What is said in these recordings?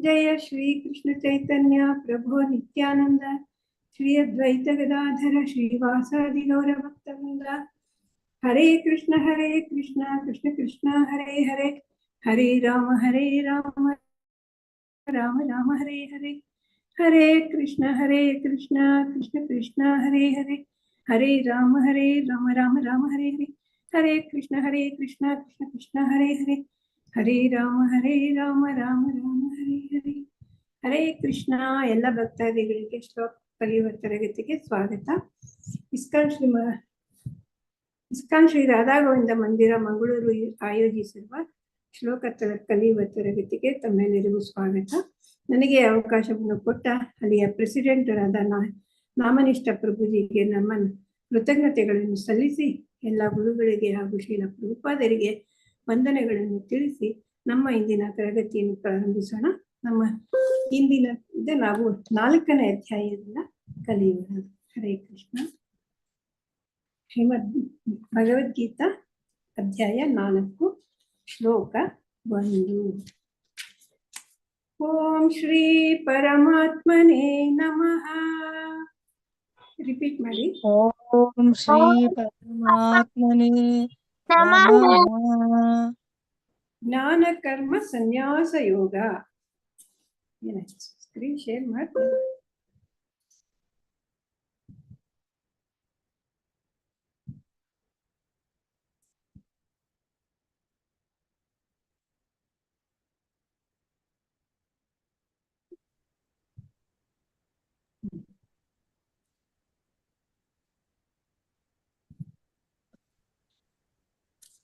जय श्री कृष्ण चैतन्य प्रभु नित्यानंद श्री अद्वैत गदाधर श्रीवासादि गौर भक्तवृंद। हरे कृष्ण कृष्ण कृष्ण हरे हरे, हरे राम राम राम हरे हरे, हरे कृष्ण कृष्ण कृष्ण हरे हरे, हरे राम राम राम हरे हरे, हरे कृष्ण कृष्ण कृष्ण हरे हरे, हरे राम राम राम हरे हरे, हरे कृष्ण। ಎಲ್ಲ ಭಕ್ತಾದಿಗಳಿಗೆ ಶ್ಲೋಕ ಕಲಿಯುವ ತರಗತಿಗೆ ಸ್ವಾಗತ. ಇಸ್ಕಾನ್ ಶ್ರೀ ರಾಧಾ ಗೋವಿಂದ ಮಂದಿರ ಮಂಗಳೂರು ಆಯೋಜಿಸಿರುವ ಶ್ಲೋಕ ಕಲಿಯುವ ತರಗತಿಗೆ ತಮ್ಮೆಲ್ಲರಿಗೂ ಸ್ವಾಗತ. ನನಗೆ ಅವಕಾಶವನ್ನು ಕೊಟ್ಟ ಅಲ್ಲಿಯ ಪ್ರೆಸಿಡೆಂಟ್ ಆದ ನಾಮನಿಷ್ಠ ಪ್ರಭುಜಿಗೆ ನಮ್ಮ ಕೃತಜ್ಞತೆಗಳನ್ನು ಸಲ್ಲಿಸಿ ಎಲ್ಲ ಗುರುಗಳಿಗೆ ಹಾಗೂ ಶ್ರೀಲ ಪ್ರಭುಪಾದರಿಗೆ ವಂದನೆಗಳನ್ನು ತಿಳಿಸಿ ನಮ್ಮ ಇಂದಿನ ತರಗತಿಯನ್ನು ಪ್ರಾರಂಭಿಸೋಣ. ನಮ್ಮ ಇಂದಿನ ನಾವು 4ನೇ ಅಧ್ಯಾಯದಿಂದ ಕಲಿಯೋಣ. ಹರೇ ಕೃಷ್ಣ. ಶ್ರೀಮದ್ ಭಗವದ್ಗೀತಾ ಅಧ್ಯಾಯ 4 ಶ್ಲೋಕ 1. ಓಂ ಶ್ರೀ ಪರಮಾತ್ಮನೇ ನಮಃ. ರಿಪೀಟ್ ಮಾಡಿ. ಓಂ ಶ್ರೀ ಪರಮಾತ್ಮನೇ ನಮಃ. ಜ್ಞಾನ ಕರ್ಮ ಸನ್ಯಾಸ ಯೋಗ. ಸ್ಕ್ರೀನ್ ಶೇರ್ ಮಾಡ್ತೀನಿ.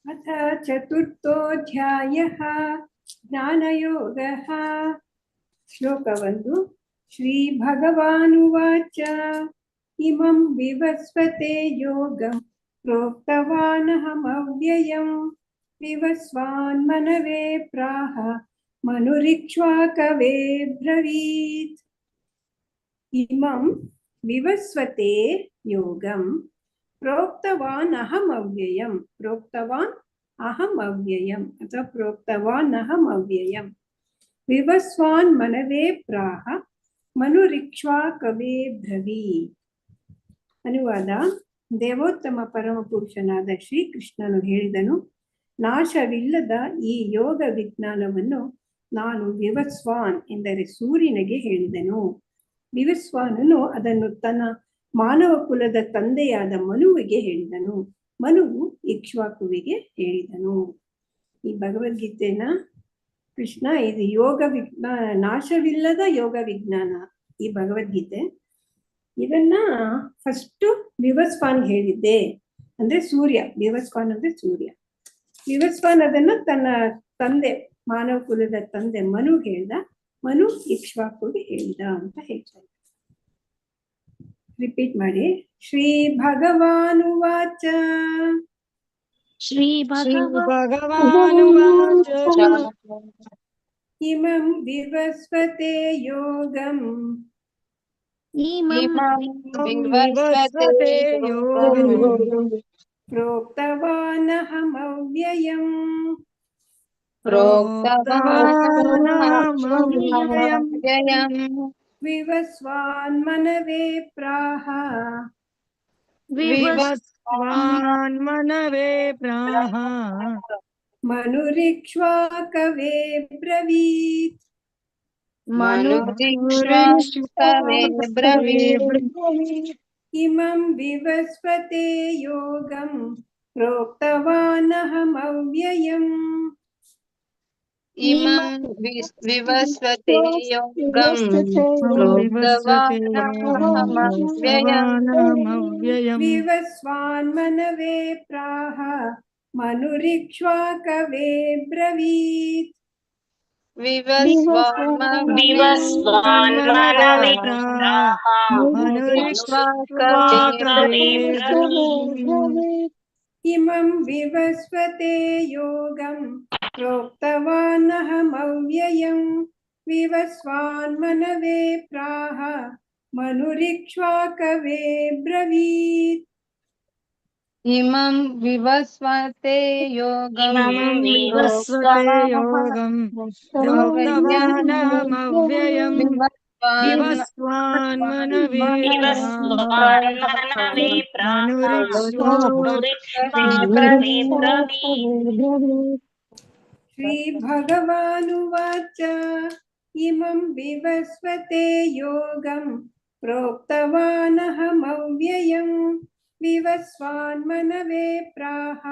ಅಥ ಚತುರ್ಥೋಧ್ಯಾಯಃ ಜ್ಞಾನಯೋಗಃ. ಶ್ಲೋಕ 1. ಶ್ರೀ ಭಗವಾನುವಾಚ ಇಮಂ ವಿವಸ್ವತೆ ಯೋಗಂ ಪ್ರೋಕ್ತವಾನಹಮವ್ಯಯಂ ವಿವಸ್ವಾನ್ ಮನವೇ ಪ್ರಾಹ ಮನುರಿಕ್ಷ್ವಾಕವೇ ಬ್ರವೀತ್. ಇಮಂ ವಿವಸ್ವತೆ ಯೋಗಂ ಪ್ರೋಕ್ತವಾನ್ ಅಹಂ ಅವ್ಯಯಂ. ಪ್ರೋಕ್ತವಾನ್ ಅಹಂ ಅವ್ಯಯಂ ಅಥವಾ ಪ್ರೋಕ್ತವಾನ್ ಅಹಂ ಅವ್ಯಯಂ ವಿವಸ್ವಾನ್ ಮನವೇ ಪ್ರಾಹ ಮನುರಿಕ್ಷ್ವಾಕವೇ ಬ್ರವೀತ್. ಅನುವಾದ. ದೇವೋತ್ತಮ ಪರಮ ಪುರುಷನಾದ ಶ್ರೀಕೃಷ್ಣನು ಹೇಳಿದನು, ನಾಶವಿಲ್ಲದ ಈ ಯೋಗ ವಿಜ್ಞಾನವನ್ನು ನಾನು ವಿವಸ್ವಾನ್ ಎಂದರೆ ಸೂರ್ಯನಿಗೆ ಹೇಳಿದನು. ವಿವಸ್ವಾನನು ಅದನ್ನು ತನ್ನ ಮಾನವ ಕುಲದ ತಂದೆಯಾದ ಮನುವಿಗೆ ಹೇಳಿದನು. ಮನುವು ಇಕ್ಷ್ವಾಕುವಿಗೆ ಹೇಳಿದನು. ಈ ಭಗವದ್ಗೀತೆನ ಕೃಷ್ಣ ಇದು ಯೋಗ ವಿಜ್ಞಾನ, ನಾಶವಿಲ್ಲದ ಯೋಗ ವಿಜ್ಞಾನ ಈ ಭಗವದ್ಗೀತೆ. ಇದನ್ನ ಫಸ್ಟ್ ವಿವಸ್ವಾನ್ ಹೇಳಿದ್ದೆ ಅಂದ್ರೆ ಸೂರ್ಯ. ವಿವಸ್ವಾನ್ ಅಂದ್ರೆ ಸೂರ್ಯ. ವಿವಸ್ವಾನ್ ಅದನ್ನ ತನ್ನ ತಂದೆ, ಮಾನವ ಕುಲದ ತಂದೆ ಮನು ಹೇಳ್ದ. ಮನು ಇಕ್ಷ್ವಾಕುಗೆ ಹೇಳಿದ ಅಂತ ಹೇಳ್ತಾರೆ. ರಿಪೀಟ್ ಮಾಡಿ. ಶ್ರೀ ಭಗವಾನುವಾಚ. ಶ್ರೀ ಭಗವಾನುವಾಚ ಇಮಂ ವಿವಸ್ವತೆ ಯೋಗಂ ವಿವಸ್ವತೆ ಯೋಗಂ ಪ್ರೋಕ್ತವಾನಹಮವ್ಯಯಂ ವಿವಸ್ವಾನ್ ಮನವೇ ಪ್ರಾಹ ವಿವಸ್ವಾನ್ ಮನವೇ ಪ್ರಾಹ ಮನುರಿಕ್ಷ್ವಾಕವೇ ಬ್ರವೀತ್. ಇಮಂ ವಿವಸ್ವತೆ ಯೋಗಂ ಪ್ರೋಕ್ತವಾನಹಮವ್ಯಯಂ ವಿವಸ್ವತೆ ಯೋಗಂ ಪ್ರೋಕ್ತವಾನಹಮವ್ಯಯಂ ವಿವಸ್ವಾನ್ ಮನವೇ ಪ್ರಾಹ ಮನುರಿಕ್ಷ್ವಾಕವೇ ಬ್ರವೀತ್. ವಿವಸ್ವಾನ್ ಮನವೇ ಪ್ರಾಹ ಮನುರಿಕ್ಷ್ವಾಕವೇ ಬ್ರವೀತ್. ಇಮಂ ವಿವಸ್ವತೆ ಯೋಗಂ ಪ್ರೋಕ್ತವಾನಹಮವ್ಯಯಂ ವಿವಸ್ವಾನ್ ಮನವೇ ಪ್ರಾಹ ಮನುರಿಕ್ಷ್ವಾಕವೇ ಬ್ರವೀತ್. इमं विवस्वते योगम् इमं विवस्वते योगं प्रोक्तवानहमव्ययम् विवस्वान्मनवे प्राह विवस्वान्मनवे प्राह मनुरिक्ष्वा मनुरिक्ष्वाकवे ब्रवीत्। श्रीभगवानुवाच इमं विवस्वते योगं प्रोक्तवानहमव्ययम् विवस्वान्मनवे प्राह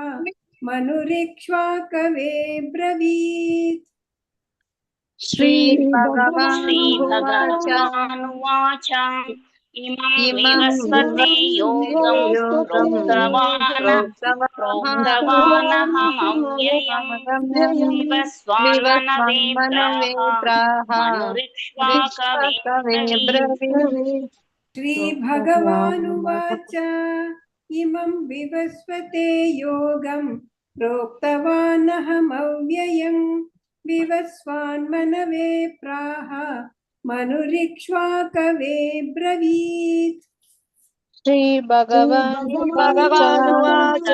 मनुरिक्ष्वाकवे ब्रवीत्। श्रीभगवानुवाच श्रीभगवानुवाच इमं इमं विवस्वते योगं योगं प्रोक्तवानहमव्ययम् विवस्वान्मनवे विवस्वान्मनवे प्राह प्राह मनुरिक्ष्वाकवे ब्रवीत्। श्रीभगवानुवाच इमं विवस्वते योगं प्रोक्तवानहमव्ययम् विवस्वान्मनवे प्राह मनुरिक्ष्वाकवे ब्रवीत्। श्रीभगवानुवाच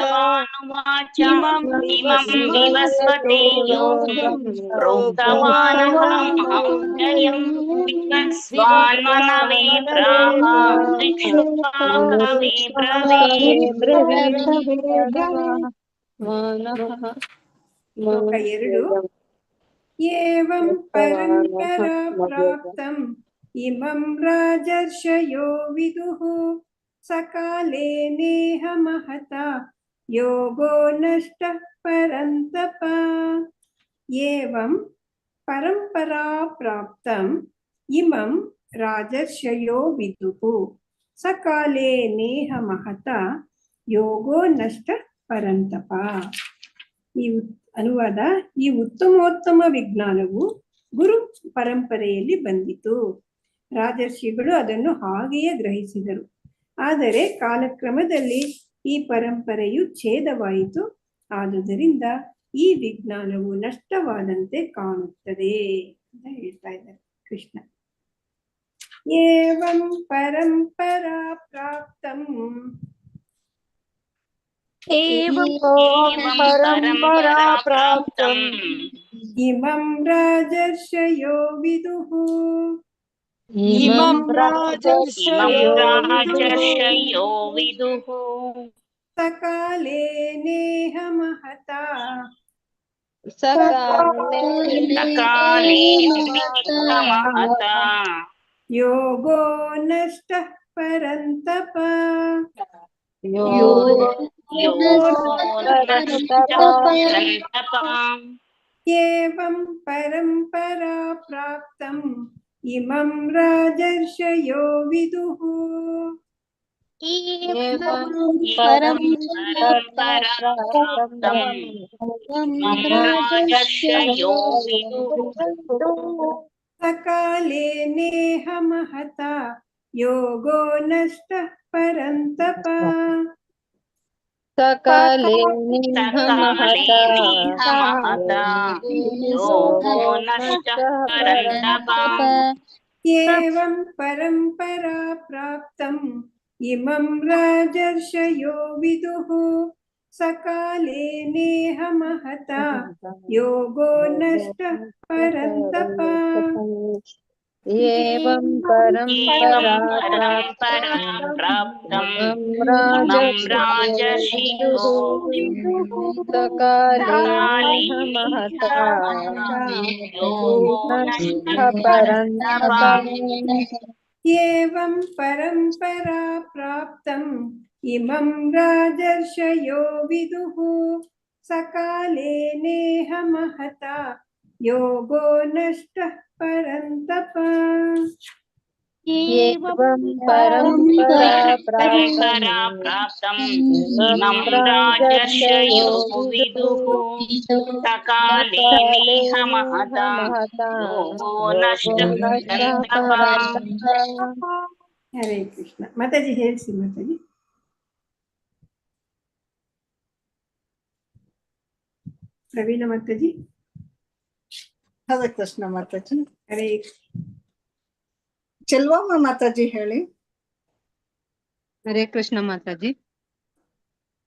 इमं विवस्वते योगं प्रोक्तवानहमव्ययम् विवस्वान्मनवे प्राह मनुरिक्ष्वाकवे ब्रवीत्। ಶ್ಲೋಕ 2 ಏವಂ ಪರಂಪರಾ ಪ್ರಾಪ್ತಂ ಇಮಂ ರಾಜರ್ಷಯೋ ವಿದುಃ ಸಕಾಲೇ ನೇಹ ಮಹತಾ ಯೋಗೋ ನಷ್ಟಃ ಪರಂತಪ. ಏವಂ ಪರಂಪರಾ ಪ್ರಾಪ್ತಂ ಇಮಂ ರಾಜರ್ಷಯೋ ವಿದುಃ ಸಕಾಲೇ ನೇಹ ಮಹತಾ ಯೋಗೋ ನಷ್ಟಃ ಪರಂತಪ. ಈ ಅನುವಾದ: ಈ ಉತ್ತಮೋತ್ತಮ ವಿಜ್ಞಾನವು ಗುರು ಪರಂಪರೆಯಲ್ಲಿ ಬಂದಿತು. ರಾಜರ್ಷಿಗಳು ಅದನ್ನು ಹಾಗೆಯೇ ಗ್ರಹಿಸಿದರು. ಆದರೆ ಕಾಲಕ್ರಮದಲ್ಲಿ ಈ ಪರಂಪರೆಯು ಛೇದವಾಯಿತು. ಆದುದರಿಂದ ಈ ವಿಜ್ಞಾನವು ನಷ್ಟವಾದಂತೆ ಕಾಣುತ್ತದೆ ಅಂತ ಹೇಳ್ತಾ ಇದ್ದಾರೆ ಕೃಷ್ಣ. ಏವಂ ಪರಂಪರಾ ಪ್ರಾಪ್ತಂ एवं परंपरा प्राप्तम् इमं राजर्षयो विदुः इमं राजर्षयो विदुः सकाले नेह महता सकाले महता योगो नष्टः परन्तप. एवं परंपरा प्राप्तम् इमं राजर्षयो विदुः राजर्षयो सकाले नेह महता योगो नष्टः परन्तप. सकाले नेह महता योगो नष्टः परन्तप. एवं परंपरा प्राप्तम् इमं राजर्षयो विदुः सकाले नेह महता योगो नष्टः परन्तप. एवं परंपरा प्राप्तम् राजर्षयो सकाले महता योगो नष्टः परन्तप. एवं परंपरा प्राप्तम् इमं राजर्षयो विदुः सकाले नेह महता योगो नष्टः परन्तप. एवं परंपरा प्राप्तम् इमं राजर्षयो विदुः सकाले नेह महता योगो नष्टः परन्तप. हरे कृष्ण. माताजी ಹೇಳ್ಸಿ ಮಾತಾಜಿ. ಪ್ರವೀಣ ಮಾತಾಜಿ. ಹರೇ ಕೃಷ್ಣ ಮಾತಾಜಿ. ಹರೇ ಚೆಲ್ವಮ್ಮ ಮಾತಾಜಿ ಹೇಳಿ. हरे कृष्ण माता जी.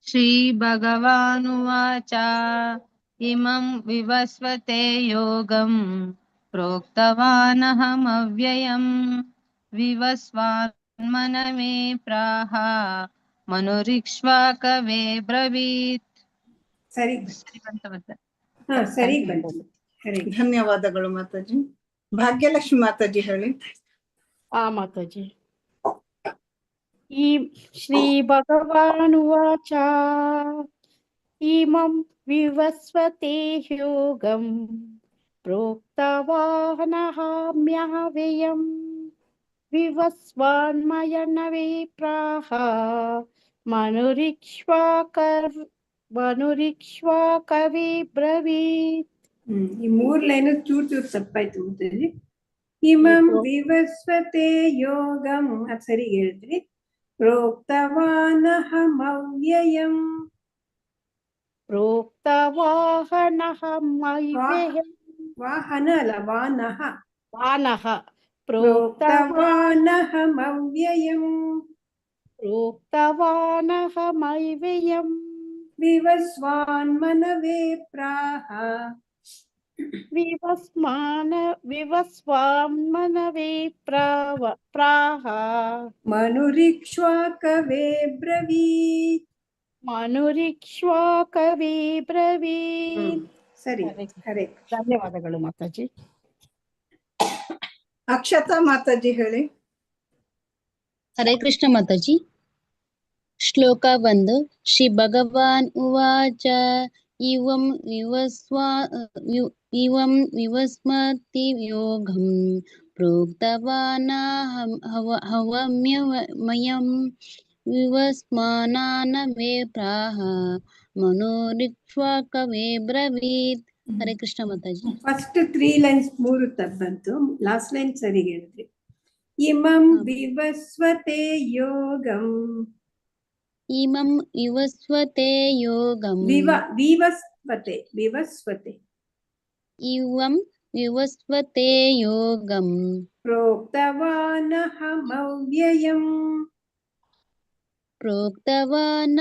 श्रीभगवानुवाच इमं विवस्वते योगं प्रोक्तवानहमव्ययम् विवस्वान्मनमे प्राह मनुरिक्ष्वाकवे ब्रवीत्. ಸರಿ ಹಾ ಸರಿ ಬಂತು. ಹರೇ ಕೃಷ್ಣ. ಧನ್ಯವಾದಗಳು ಮಾತಾಜಿ. ಭಾಗ್ಯಲಕ್ಷ್ಮಿ ಮಾತಾಜಿ ಹೇಳಿ. ಮಾತಾಜಿ. ಈ ಶ್ರೀ ಭಗವಾನುವಾಚ ಇಮಂ ವಿವಸ್ವತೆ ಯೋಗಂ ಪ್ರೋಕ್ತವಾನಹಮ್ಯವ್ಯಯಂ ವಿವಸ್ವಾನ್ಮಯನವೇ ಪ್ರಾಹ ಮನುರಿಕ್ಷ್ವಾಕವೇ ಬ್ರವೀತ್. ಈ 3 ಲೈನು ಚೂರು ತಪ್ಪಾಯ್ತು ಮಾತಾಜಿ. ಇಮಂ ವಿವಸ್ವತೆ ಯೋಗಂ ಅದು ಸರಿ ಹೇಳಿದ್ರಿ. ಪ್ರೋಕ್ತವಾನಹಮವ್ಯಯಂ ಪ್ರೋಕ್ತವಾಹನಹಮವ್ಯಯಂ ವಾಹನ ಅಲ್ಲ ವಾನಹ. ವಾನಃ ಪ್ರೋಕ್ತವಾನಹಮವ್ಯಯಂ ಪ್ರೋಕ್ತವಾನಹಮವ್ಯಯಂ ವಿವಸ್ವಾನ್ಮನವೇ ಪ್ರಾಹ ವಿವಸ್ವಾನ್ಮನವೇ ಪ್ರಾಹ ಮನುರಿಕ್ಷ್ವಾಕವೇ ಬ್ರವೀತ್. ಮನುರಿಕ್ಷ್ವಾಕವೇ ಬ್ರವೀತ್. ಸರಿ ಹರೇ. ಧನ್ಯವಾದಗಳು ಮಾತಾಜಿ. ಅಕ್ಷತಾ ಮಾತಾಜಿ ಹೇಳಿ. ಹರೇ ಕೃಷ್ಣ ಮಾತಾಜಿ. ಶ್ಲೋಕ 1. ಶ್ರೀ ಭಗವಾನ್ ಉವಾಚ ಇವಂ ವಿವಸ್ಮತಿ ಯೋಗಂ ಪ್ರೋಕ್ತವಾನಹಮವ್ಯಯಂ ವಿವಸ್ಮಾನವೇ ಪ್ರಾಹ ಮನೋರಿಕ್ಷ್ವಾಕವೇ ಬ್ರವೀತ್. ಹರೇ ಕೃಷ್ಣ ಮಾತಾಜಿ. ಫಸ್ಟ್ 3 ಲೈನ್ಸ್ 3 ತಪ್ಪು ಬಂತು. ಲಾಸ್ಟ್ ಲೈನ್ ಸರಿ ಹೇಳಿದ್ರಿ. ಇಮಂ ವಿವಸ್ವತೆ ಯೋಗಂ. ಇಮಂ ವಿವಸ್ವತೆ ಯೋಗಂ. ವಿವಸ್ವತೆ ಇವಂ ವಿವಸ್ವತೆ ಯೋಗಂ ಪ್ರೋಕ್ತವಾನಹಮವ್ಯಯಂ ಪ್ರೋಕ್ತವಾನಹಮವ್ಯಯಂ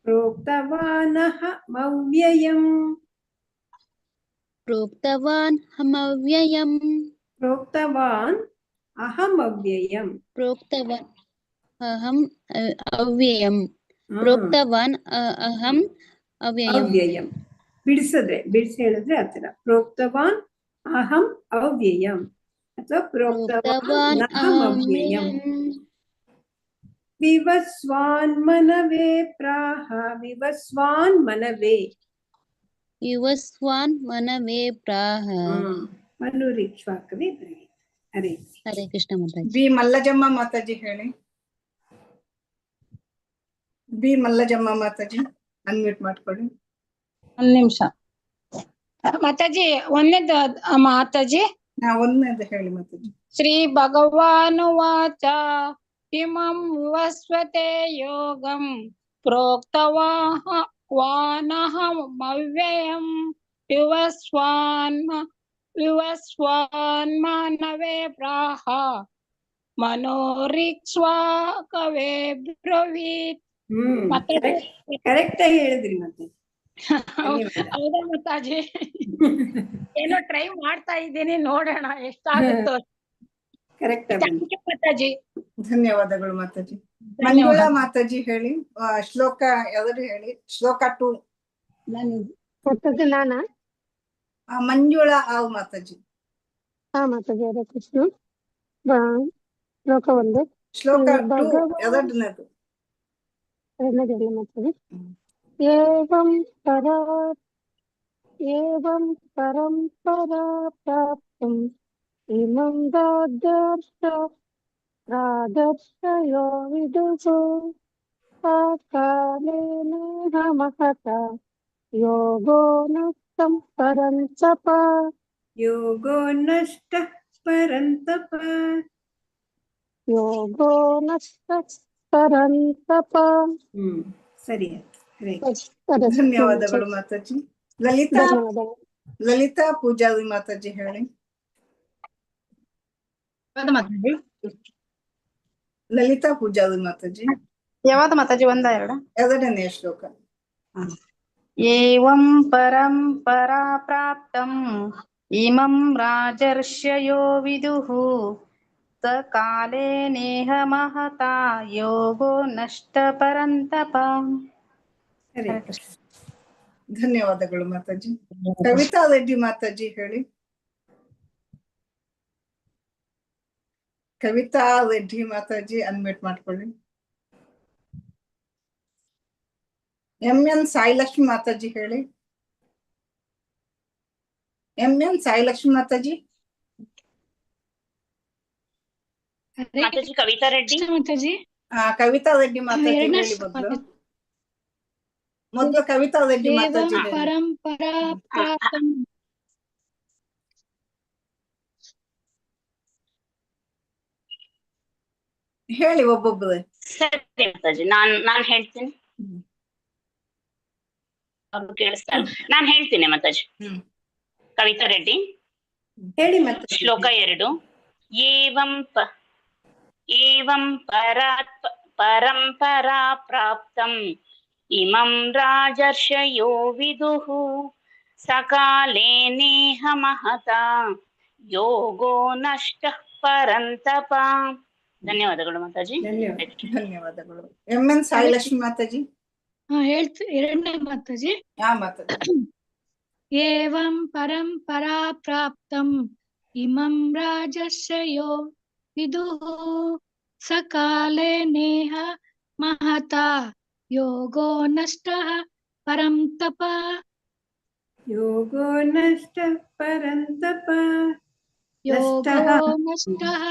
ಪ್ರೋಕ್ತವಾನಹಮವ್ಯಯಂ ಪ್ರೋಕ್ತವಾನ್ ಅಹಮವ್ಯಯಂ ಪ್ರೋಕ್ತವಾನ್ ಅಹಮವ್ಯಯಂ ಪ್ರೋಕ್ತವಾನ್ ಅಹಂ ಅವ್ಯಯಂ ಪ್ರೋಕ್ತವಾನ್ ಅಹಂ ಅವ್ಯಯಂ. ಬಿಡಿಸಿ ಹೇಳಿದ್ರೆ ಆತರ ಪ್ರೋಕ್ತವಾನ್ ಅಹಂ ಅವ್ಯಯಂ ಅಥವಾ ಪ್ರೋಕ್ತವಾನ್ ಅಹಮವ್ಯಯಂ. ವಿವಸ್ವಾನ್ಮನವೇ ಪ್ರಾಹ ವಿವಸ್ವಾನ್ಮನವೇ ಪ್ರಾಹ ಮನುರಿಕ್ಷ್ವಾಕವೇ ಬ್ರವೀತ್. ಹರೇ ಹರೇ ಕೃಷ್ಣ ಮಾತಾಜಿ. ಬಿ ಮಲ್ಲಜಮ್ಮ ಮಾತಾಜಿ ಹೇಳಿ. ಬಿ ಮಲ್ಲಜಮ್ಮ ಮಾತಾಜಿ ಅನ್ಮ್ಯೂಟ್ ಮಾಡ್ಕೊಳ್ಳಿ. ಒಂದ್ ನಿಮಿಷ ಮಾತಾಜಿ. ಒಂದೇದು ಮಾತಾಜಿ. ಒಂದನೇದು ಹೇಳಿ ಮಾತಾಜಿ. ಶ್ರೀ ಭಗವಾನುವಾಚ ಇಮಂ ವಿವಸ್ವತೆ ಯೋಗಂ ಪ್ರೋಕ್ತವಾನಹಮವ್ಯಯಂ ವಿವಸ್ವಾನ್ಮನವೇ ಪ್ರಾಹ ಮನೋರಿಕ್ಷ್ವಾಕವೇ ಬ್ರವೀತ್. ಕರೆಕ್ಟ್ ಆಗಿ ಹೇಳಿದ್ರಿ ಮತ್ತೆ. ಹೌದಾ ಮಾತಾಜಿ? ಏನೋ ಟ್ರೈ ಮಾಡ್ತಾ ಇದ್ದೀನಿ, ನೋಡೋಣ ಎಷ್ಟಾಗುತ್ತೋ. ಕರೆಕ್ಟ್ ಮಾತಾಜಿ. ಧನ್ಯವಾದಗಳು ಮಾತಾಜಿ. ಮಂಜುಳಾ ಮಾತಾಜಿ ಹೇಳಿ. ಶ್ಲೋಕ ಯಾವ್ದು ಹೇಳಿ. ಶ್ಲೋಕ 2. ನಾನಾ? ಮಂಜುಳಾ ಆವ್ ಮಾತಾಜಿ. ಮಾತಾಜಿ. ಹರೇ ಕೃಷ್ಣ. ಶ್ಲೋಕ 1. ಶ್ಲೋಕ 2 ಎರಡನೇದು. ಎರಡನೇದಲ್ಲ ಮಾತಾಜಿ. ಏವಂ ಪರಂಪರಾ ಪ್ರಾಪ್ತಂ ಇಮಂ ರಾಧರ್ಷಯೋ ವಿದುಷು ಕಾಲೇನ ಮಹತ ಯೋಗೋ ನಷ್ಟಂ ಪರಂತಪ. ಯೋಗೋ ನಷ್ಟ ಪರಂತಪ. ಯೋಗೋ ನಷ್ಟ ಪರಂತಪ. ಸರಿ. ಧನ್ಯವಾದಗಳು ಮಾತಾಜಿ. ಲಲಿತಾ ಪೂಜಾರಿ ಮಾತಾಜಿ ಹೇಳಿ. ಲಲಿತಾ ಪೂಜಾರಿ ಮಾತಾಜಿ. ಯಾವ್ದು ಮಾತಾಜಿ? ಒಂದ ಎರಡ? 2ನೇ ಶ್ಲೋಕ. ಏವಂ ಪರಂಪರಾ ಪ್ರಾಪ್ತಂ ಇಮಂ ರಾಜರ್ಷಯೋ ವಿದುಃ ಸ ಕಾಲೇ ನೇಹ ಮಹತಾ ಯೋಗೋ ನಷ್ಟ ಪರಂತಪ. ಹರೇ ಧನ್ಯವಾದಗಳು ಮಾತಾಜಿ. ಕವಿತಾ ರೆಡ್ಡಿ ಮಾತಾಜಿ ಹೇಳಿ. ಕವಿತಾ ರೆಡ್ಡಿ ಮಾತಾಜಿ ಅನ್ಮ್ಯೂಟ್ ಮಾಡ್ಕೊಳ್ಳಿ. MN ಸಾಯಿಲಕ್ಷ್ಮಿ ಮಾತಾಜಿ ಹೇಳಿ. MN ಸಾಯಿಲಕ್ಷ್ಮಿ ಮಾತಾಜಿ. ಮಾತಾಜಿ ಕವಿತಾ ರೆಡ್ಡಿ. ಮಾತಾಜಿ ಕವಿತಾ ರೆಡ್ಡಿ ಮಾತಾಜಿ ಹೇಳಿ. ಮೊದಲು ಕವಿತಾ ರೆಡ್ಡಿ ಮಾತಾಜಿ ಹೇಳಿ. ಪರಂಪರಾ ಪ್ರಾಪ್ತಂ. ಹೇಳಿ ಒಬ್ಬೊಬ್ಬರೇ. ಸರಿ ಮಾತಾಜಿ, ನಾನ್ ಹೇಳ್ತೀನಿ. ಅವ್ರು ಕೇಳಿಸ್ತಾರೆ. ನಾನ್ ಹೇಳ್ತೀನಿ ಮಾತಾಜಿ. ಕವಿತಾ ರೆಡ್ಡಿ ಹೇಳಿ ಮಾತಾಜಿ. ಶ್ಲೋಕ 2. ಏವಂ ಪರಂಪರಾ ಪ್ರಾಪ್ತಂ ಇಮಂ ರಾಜರ್ಷಯೋ ವಿದುಃ ಸಕಾಲೇ ನೇಹ ಮಹತಾ ಯೋಗೋ ನಷ್ಟ ಪರಂತಪ. ಧನ್ಯವಾದಗಳು ಮಾತಾಜಿ. ಧನ್ಯವಾದಗಳು. MN ಸಾಯಿಲಕ್ಷ್ಮಿ ಮಾತಾಜಿ. ಎರಡನೇ ಮಾತಾಜಿ. ಮಾತಾಜಿ. ಏವಂ ಪರಂಪರಾ ಪ್ರಾಪ್ತಂ ಇಮಂ ರಾಜರ್ಷಯೋ ವಿದುಃ ಸಕಾಲೇ ನೇಹ ಮಹತಾ ಯೋಗೋ ನಷ್ಟಃ ಪರಂತಪ. ಯೋಗೋ ನಷ್ಟ ಪರಂತಪ. ಯೋಗೋ ನಷ್ಟಃ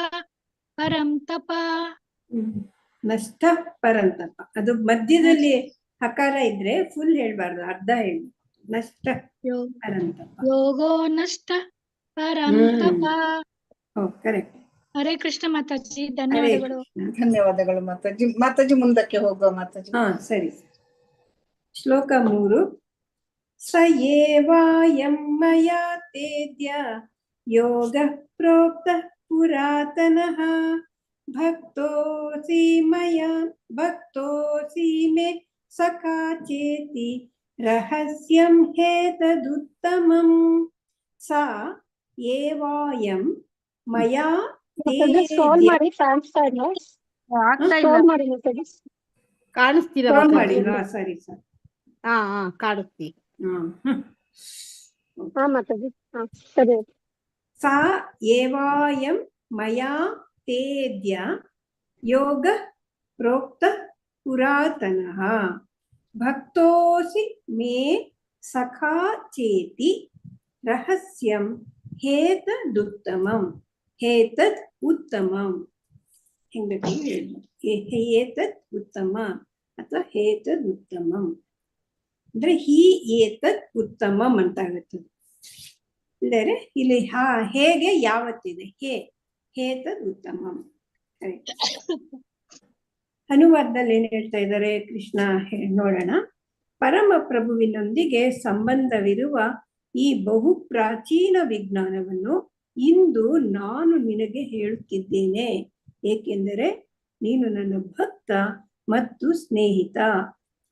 ಪರಂತಪ. ನಷ್ಟ ಪರಂತಪ. ಅದು ಮಧ್ಯದಲ್ಲಿ ಹಕಾರ ಇದ್ರೆ ಫುಲ್ ಹೇಳ್ಬಾರ್ದು, ಅರ್ಧ ಹೇಳಿ. ನಷ್ಟ ಪರಂತಪ. ಯೋಗೋ ನಷ್ಟ ಪರಂತಪ. ಕರೆಕ್ಟ್. ಹರೇ ಕೃಷ್ಣ ಮಾತಾಜಿ. ಧನ್ಯವಾದಗಳು. ಧನ್ಯವಾದಗಳು ಮಾತಾಜಿ. ಮಾತಾಜಿ ಮುಂದಕ್ಕೆ ಹೋಗುವ ಮಾತಾಜಿ. ಸರಿ. ಶ್ಲೋಕ 3. ಸ ಏವಾಯಂ ಮಯಾ ತೇದ್ಯ ಯೋಗ ಪ್ರೋಕ್ತ ಪುರಾತನಃ ಭಕ್ತೋಸಿ ಮೇ ಸಖಾ ಚೇತಿ ರಹಸ್ಯಂ ಹೇತದುತ್ತಮಂ. ಸಾ ಏವಾಯಂ ಮಯಾ ಸ್ಕ್ರೋಲ್ ಮಾಡಿ ಕಾಣಿಸ್ತಾ ಇಲ್ಲ. ಸ್ಕ್ರೋಲ್ ಮಾಡಿ ಮಾತಾಡಿ. ಕಾಣಿಸ್ತೀರ? ಮಾಡಿ. ಸರಿ ಸರಿ. ಕಾಣಿಸ್ತಿ. ಮಾತಾಡಿ. ಸರಿ. ಸಾ ಏವಾಯಂ ಮಯಾ ತೇದ್ಯ ಯೋಗ ಪ್ರೋಕ್ತ ಪುರಾತನಃ ಭಕ್ತೋಸಿ ಮೇ ಸಖಾ ಚೇತಿ ರಹಸ್ಯಂ ಹೇತದುತ್ತಮಂ. ಹೇತದ್ ಉತ್ತಮಂ ಹೆಂಗ್ ಬೇಕಾದ್ರೂ ಹೇಳ್ಬೋದು. ಹೇತದ್ ಉತ್ತಮ ಅಥವಾ ಹೇತದ್ ಉತ್ತಮಂ ಅಂದ್ರೆ ಹಿ ಏತದ್ ಉತ್ತಮಂ ಅಂತ ಆಗುತ್ತದೆ. ಇಲ್ಲರೆ ಇಲ್ಲಿ ಹೇಗೆ ಯಾವತ್ತಿದೆ. ಹೇತದ್ ಉತ್ತಮಂ. ಅನುವಾದದಲ್ಲಿ ಏನ್ ಹೇಳ್ತಾ ಇದ್ದಾರೆ ಕೃಷ್ಣ ನೋಡೋಣ. ಪರಮ ಪ್ರಭುವಿನೊಂದಿಗೆ ಸಂಬಂಧವಿರುವ ಈ ಬಹು ಪ್ರಾಚೀನ ವಿಜ್ಞಾನವನ್ನು ಇಂದು ನಾನು ನಿನಗೆ ಹೇಳುತ್ತಿದ್ದೇನೆ, ಏಕೆಂದರೆ ನೀನು ನನ್ನ ಭಕ್ತ ಮತ್ತು ಸ್ನೇಹಿತ.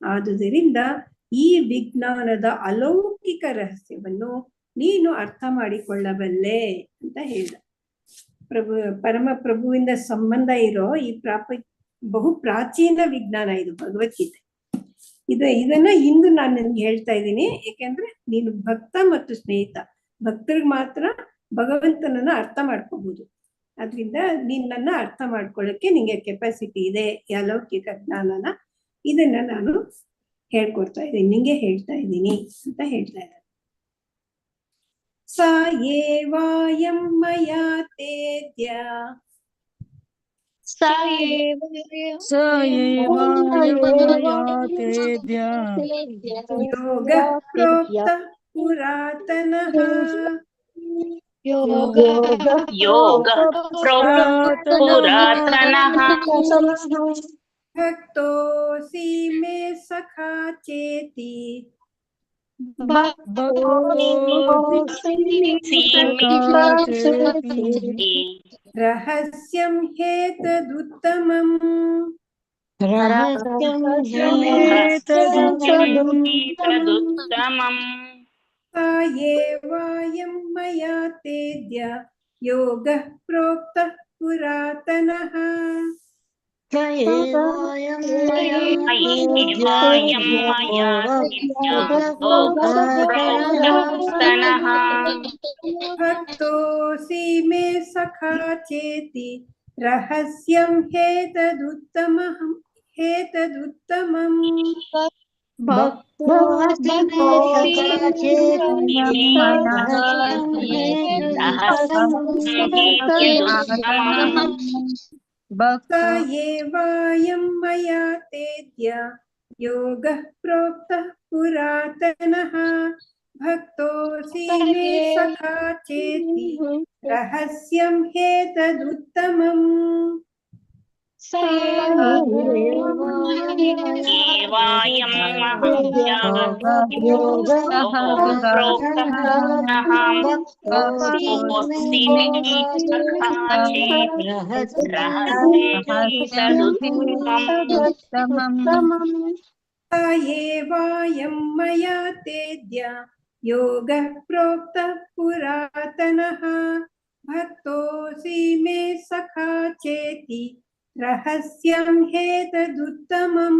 ಆದುದರಿಂದ ಈ ವಿಜ್ಞಾನದ ಅಲೌಕಿಕ ರಹಸ್ಯವನ್ನು ನೀನು ಅರ್ಥ ಮಾಡಿಕೊಳ್ಳಬಲ್ಲೆ ಅಂತ ಹೇಳ್ದ. ಪರಮ ಪ್ರಭುವಿಂದ ಸಂಬಂಧ ಇರೋ ಈ ಬಹು ಪ್ರಾಚೀನ ವಿಜ್ಞಾನ ಇದು ಭಗವದ್ಗೀತೆ. ಇದನ್ನ ಇಂದು ನಾನು ನಿನ್ಗೆ ಹೇಳ್ತಾ ಇದ್ದೀನಿ, ಯಾಕೆಂದ್ರೆ ನೀನು ಭಕ್ತ ಮತ್ತು ಸ್ನೇಹಿತ. ಭಕ್ತರಿಗೆ ಮಾತ್ರ ಭಗವಂತನನ್ನ ಅರ್ಥ ಮಾಡ್ಕೋಬಹುದು. ಅದ್ರಿಂದ ನೀನ್ ನನ್ನ ಅರ್ಥ ಮಾಡ್ಕೊಳ್ಳಕ್ಕೆ ನಿಂಗೆ ಕೆಪಾಸಿಟಿ ಇದೆ, ಈ ಅಲೌಕಿಕ ಜ್ಞಾನನ. ಇದನ್ನ ನಾನು ಹೇಳ್ಕೊಡ್ತಾ ಇದ್ದೀನಿ, ನಿಂಗೆ ಹೇಳ್ತಾ ಇದ್ದೀನಿ ಅಂತ ಹೇಳ್ತಾ ಇದ್ದಾರೆ. ಸ ಏವಾಯಂ ಮಯಾ ತೇದ್ಯ ಯೋಗ ಪ್ರೋಕ್ತ ಪುರಾತನಃ ಯೋಗ ಪ್ರೋಕ್ತ ಪುರಾತನಃ ಭಕ್ತೋಸಿ ಮೇ ಸಖಾ ಚೇತಿ रहस्यं ह्येतदुत्तमम् तदुत्तमम् सा एवायं मया तेद्य योगः प्रोक्तः पुरातनः एवायं मया प्रोक्तः भक्तोऽसि मे सखा चेति रहस्यं ह्येतदुत्तमम् स एवायं मया तेद्य योगः प्रोक्तः पुरातनः भक्तोऽसि मे सखा चेति रहस्यं ह्येतदुत्तमम् एवायं मया प्रोक्तः भक्तोऽसि मे सखा चेति रहस्यं स एवायं मया तेद्य योगः प्रोक्तः पुरातनः भक्तोऽसि मे सखा चेति रहस्यं ह्येतदुत्तमम्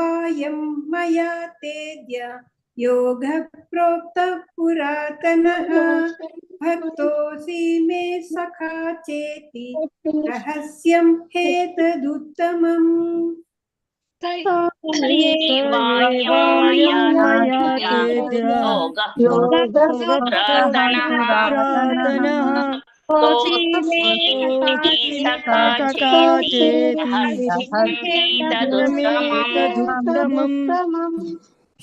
एवायं मया तेद्य योगः प्रोक्तः पुरातनः भक्तोऽसि मे सखा चेति रहस्यं ह्येतदुत्तमम्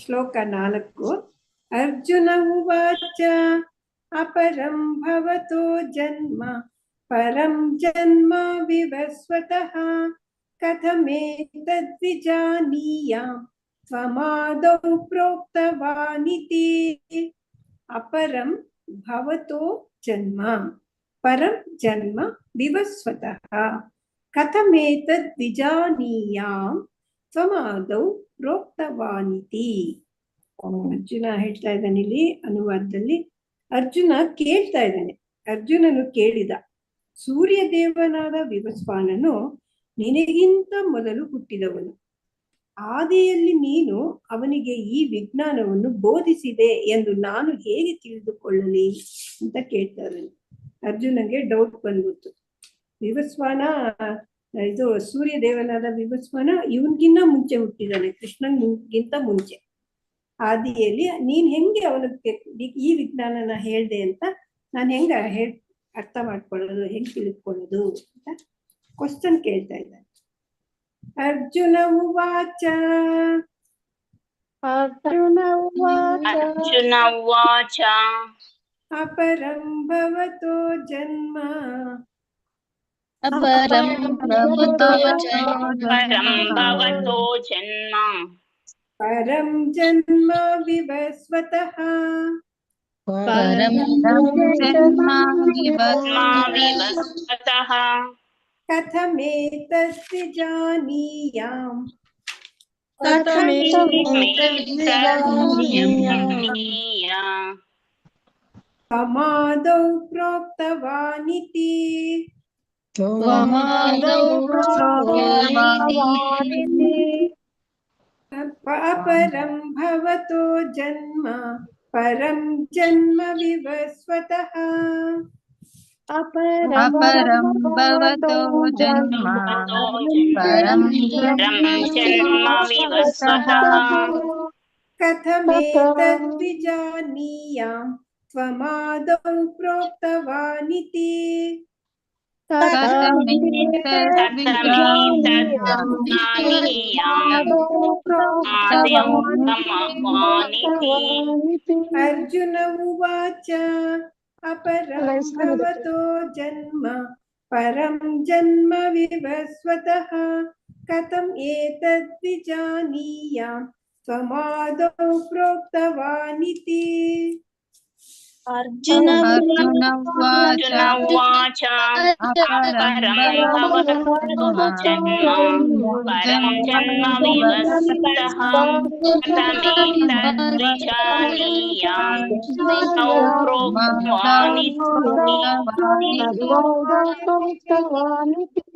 ಶ್ಲೋಕ 4 ಅರ್ಜುನ ಉವಾಚ अपरं भवतो जन्म परं जन्म विवस्वतः कथमेतद्विजानीयां त्वमादौ प्रोक्तवानिति अपरं भवतो जन्म परं जन्म विवस्वतः कथमेतद्विजानीयां त्वमादौ प्रोक्तवानिति ಅರ್ಜುನ ಹೇಳ್ತಾ ಇದ್ದಾನೆ ಇಲ್ಲಿ ಅನುವಾದದಲ್ಲಿ ಅರ್ಜುನ ಕೇಳ್ತಾ ಇದ್ದಾನೆ. ಅರ್ಜುನನು ಕೇಳಿದ, ಸೂರ್ಯ ದೇವನಾದ ವಿವಸ್ವಾನನು ನಿನಗಿಂತ ಮೊದಲು ಹುಟ್ಟಿದವನು. ಆದಿಯಲ್ಲಿ ನೀನು ಅವನಿಗೆ ಈ ವಿಜ್ಞಾನವನ್ನು ಬೋಧಿಸಿದೆ ಎಂದು ನಾನು ಹೇಗೆ ತಿಳಿದುಕೊಳ್ಳಲಿ ಅಂತ ಕೇಳ್ತಾ ಇದ್ದಾನೆ. ಅರ್ಜುನಗೆ ಡೌಟ್ ಬಂದ್ಬಿಡ್ತು. ವಿವಸ್ವಾನ ಇದು ಸೂರ್ಯ ದೇವನಾದ ವಿವಸ್ವಾನ ಇವನ್ಗಿನ್ನ ಮುಂಚೆ ಹುಟ್ಟಿದಾನೆ, ಕೃಷ್ಣನ್ಗಿಂತ ಮುಂಚೆ. ಆದಿಯಲ್ಲಿ ನೀನ್ ಹೆಂಗೆ ಅವನಿಗೆ ಈ ವಿಜ್ಞಾನನ ಹೇಳ್ದೆ ಅಂತ ನಾನು ಹೆಂಗ ಅರ್ಥ ಮಾಡ್ಕೊಳ್ಳೋದು, ಹೆಂಗ್ ತಿಳ್ಕೊಳ್ಳೋದು ಅಂತ ಕ್ವಶನ್ ಕೇಳ್ತಾ ಇದ್ದಾನೆ. ಅರ್ಜುನ ಉವಾಚ अपरं भवतो जन्म परं जन्म विवस्वतः कथमेतद्विजानीयाम् त्वमादौ प्रोक्तवानिति अपरं भवतो जन्म परं जन्म विवस्वतः कथमेतद्विजानीयां त्वमादौ प्रोक्तवानिति कथमेतद्विजानीयाम् आद्यौ तमवानिति। अर्जुन उवाच अपरं भवतो जन्म परं जन्म विवस्वतः कथम् एतद्विजानीयां त्वमादौ प्रोक्तवानिति। अर्जुन उवाच अपरं भवतो जन्म परं जन्म विवस्वतः कथमेतद्विजानीयां तौ प्रोक्तवानिति।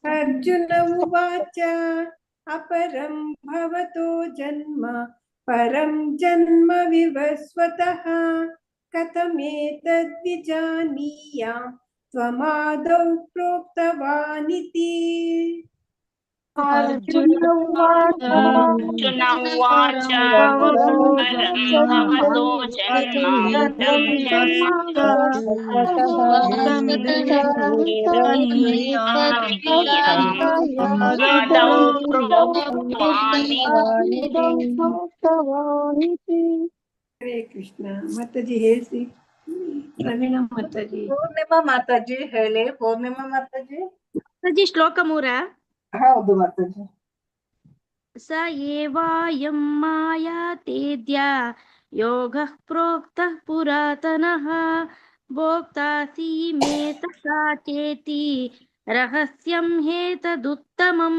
अर्जुन उवाच अपरं भवतो जन्म परं जन्म विवस्वतः कथमेतद्विजानीयां त्वमादौ प्रोक्तवानिति। अर्जुन उवाच अर्जुन उवाच परं भवतो जन्म परं जन्म आदौ प्रोक्तवानिति। ಹರೇ ಕೃಷ್ಣ. ಮಾತಾಜಿ ಹೇಳಿಸಿ. ಪ್ರವೀಣ ಮಾತಾಜಿ. ಪೂರ್ಣಿಮಾ ಮಾತಾಜಿ ಹೇಳಿ. ಪೂರ್ಣಿಮಾ ಮಾತಾಜಿ. ಮಾತಾಜಿ ಶ್ಲೋಕ 3. ಹೌದು ಮಾತಾಜಿ. ಸ ಏವಾಯಂ ಮಾಯಾತೇದ್ಯ ಯೋಗಃ ಪ್ರೋಕ್ತಃ ಪುರಾತನಃ ಭೋಕ್ತಾಸಿ ಮೇ ತಥಾ ಚೇತಿ ರಹಸ್ಯಂ ಹೇತದುತ್ತಮಂ.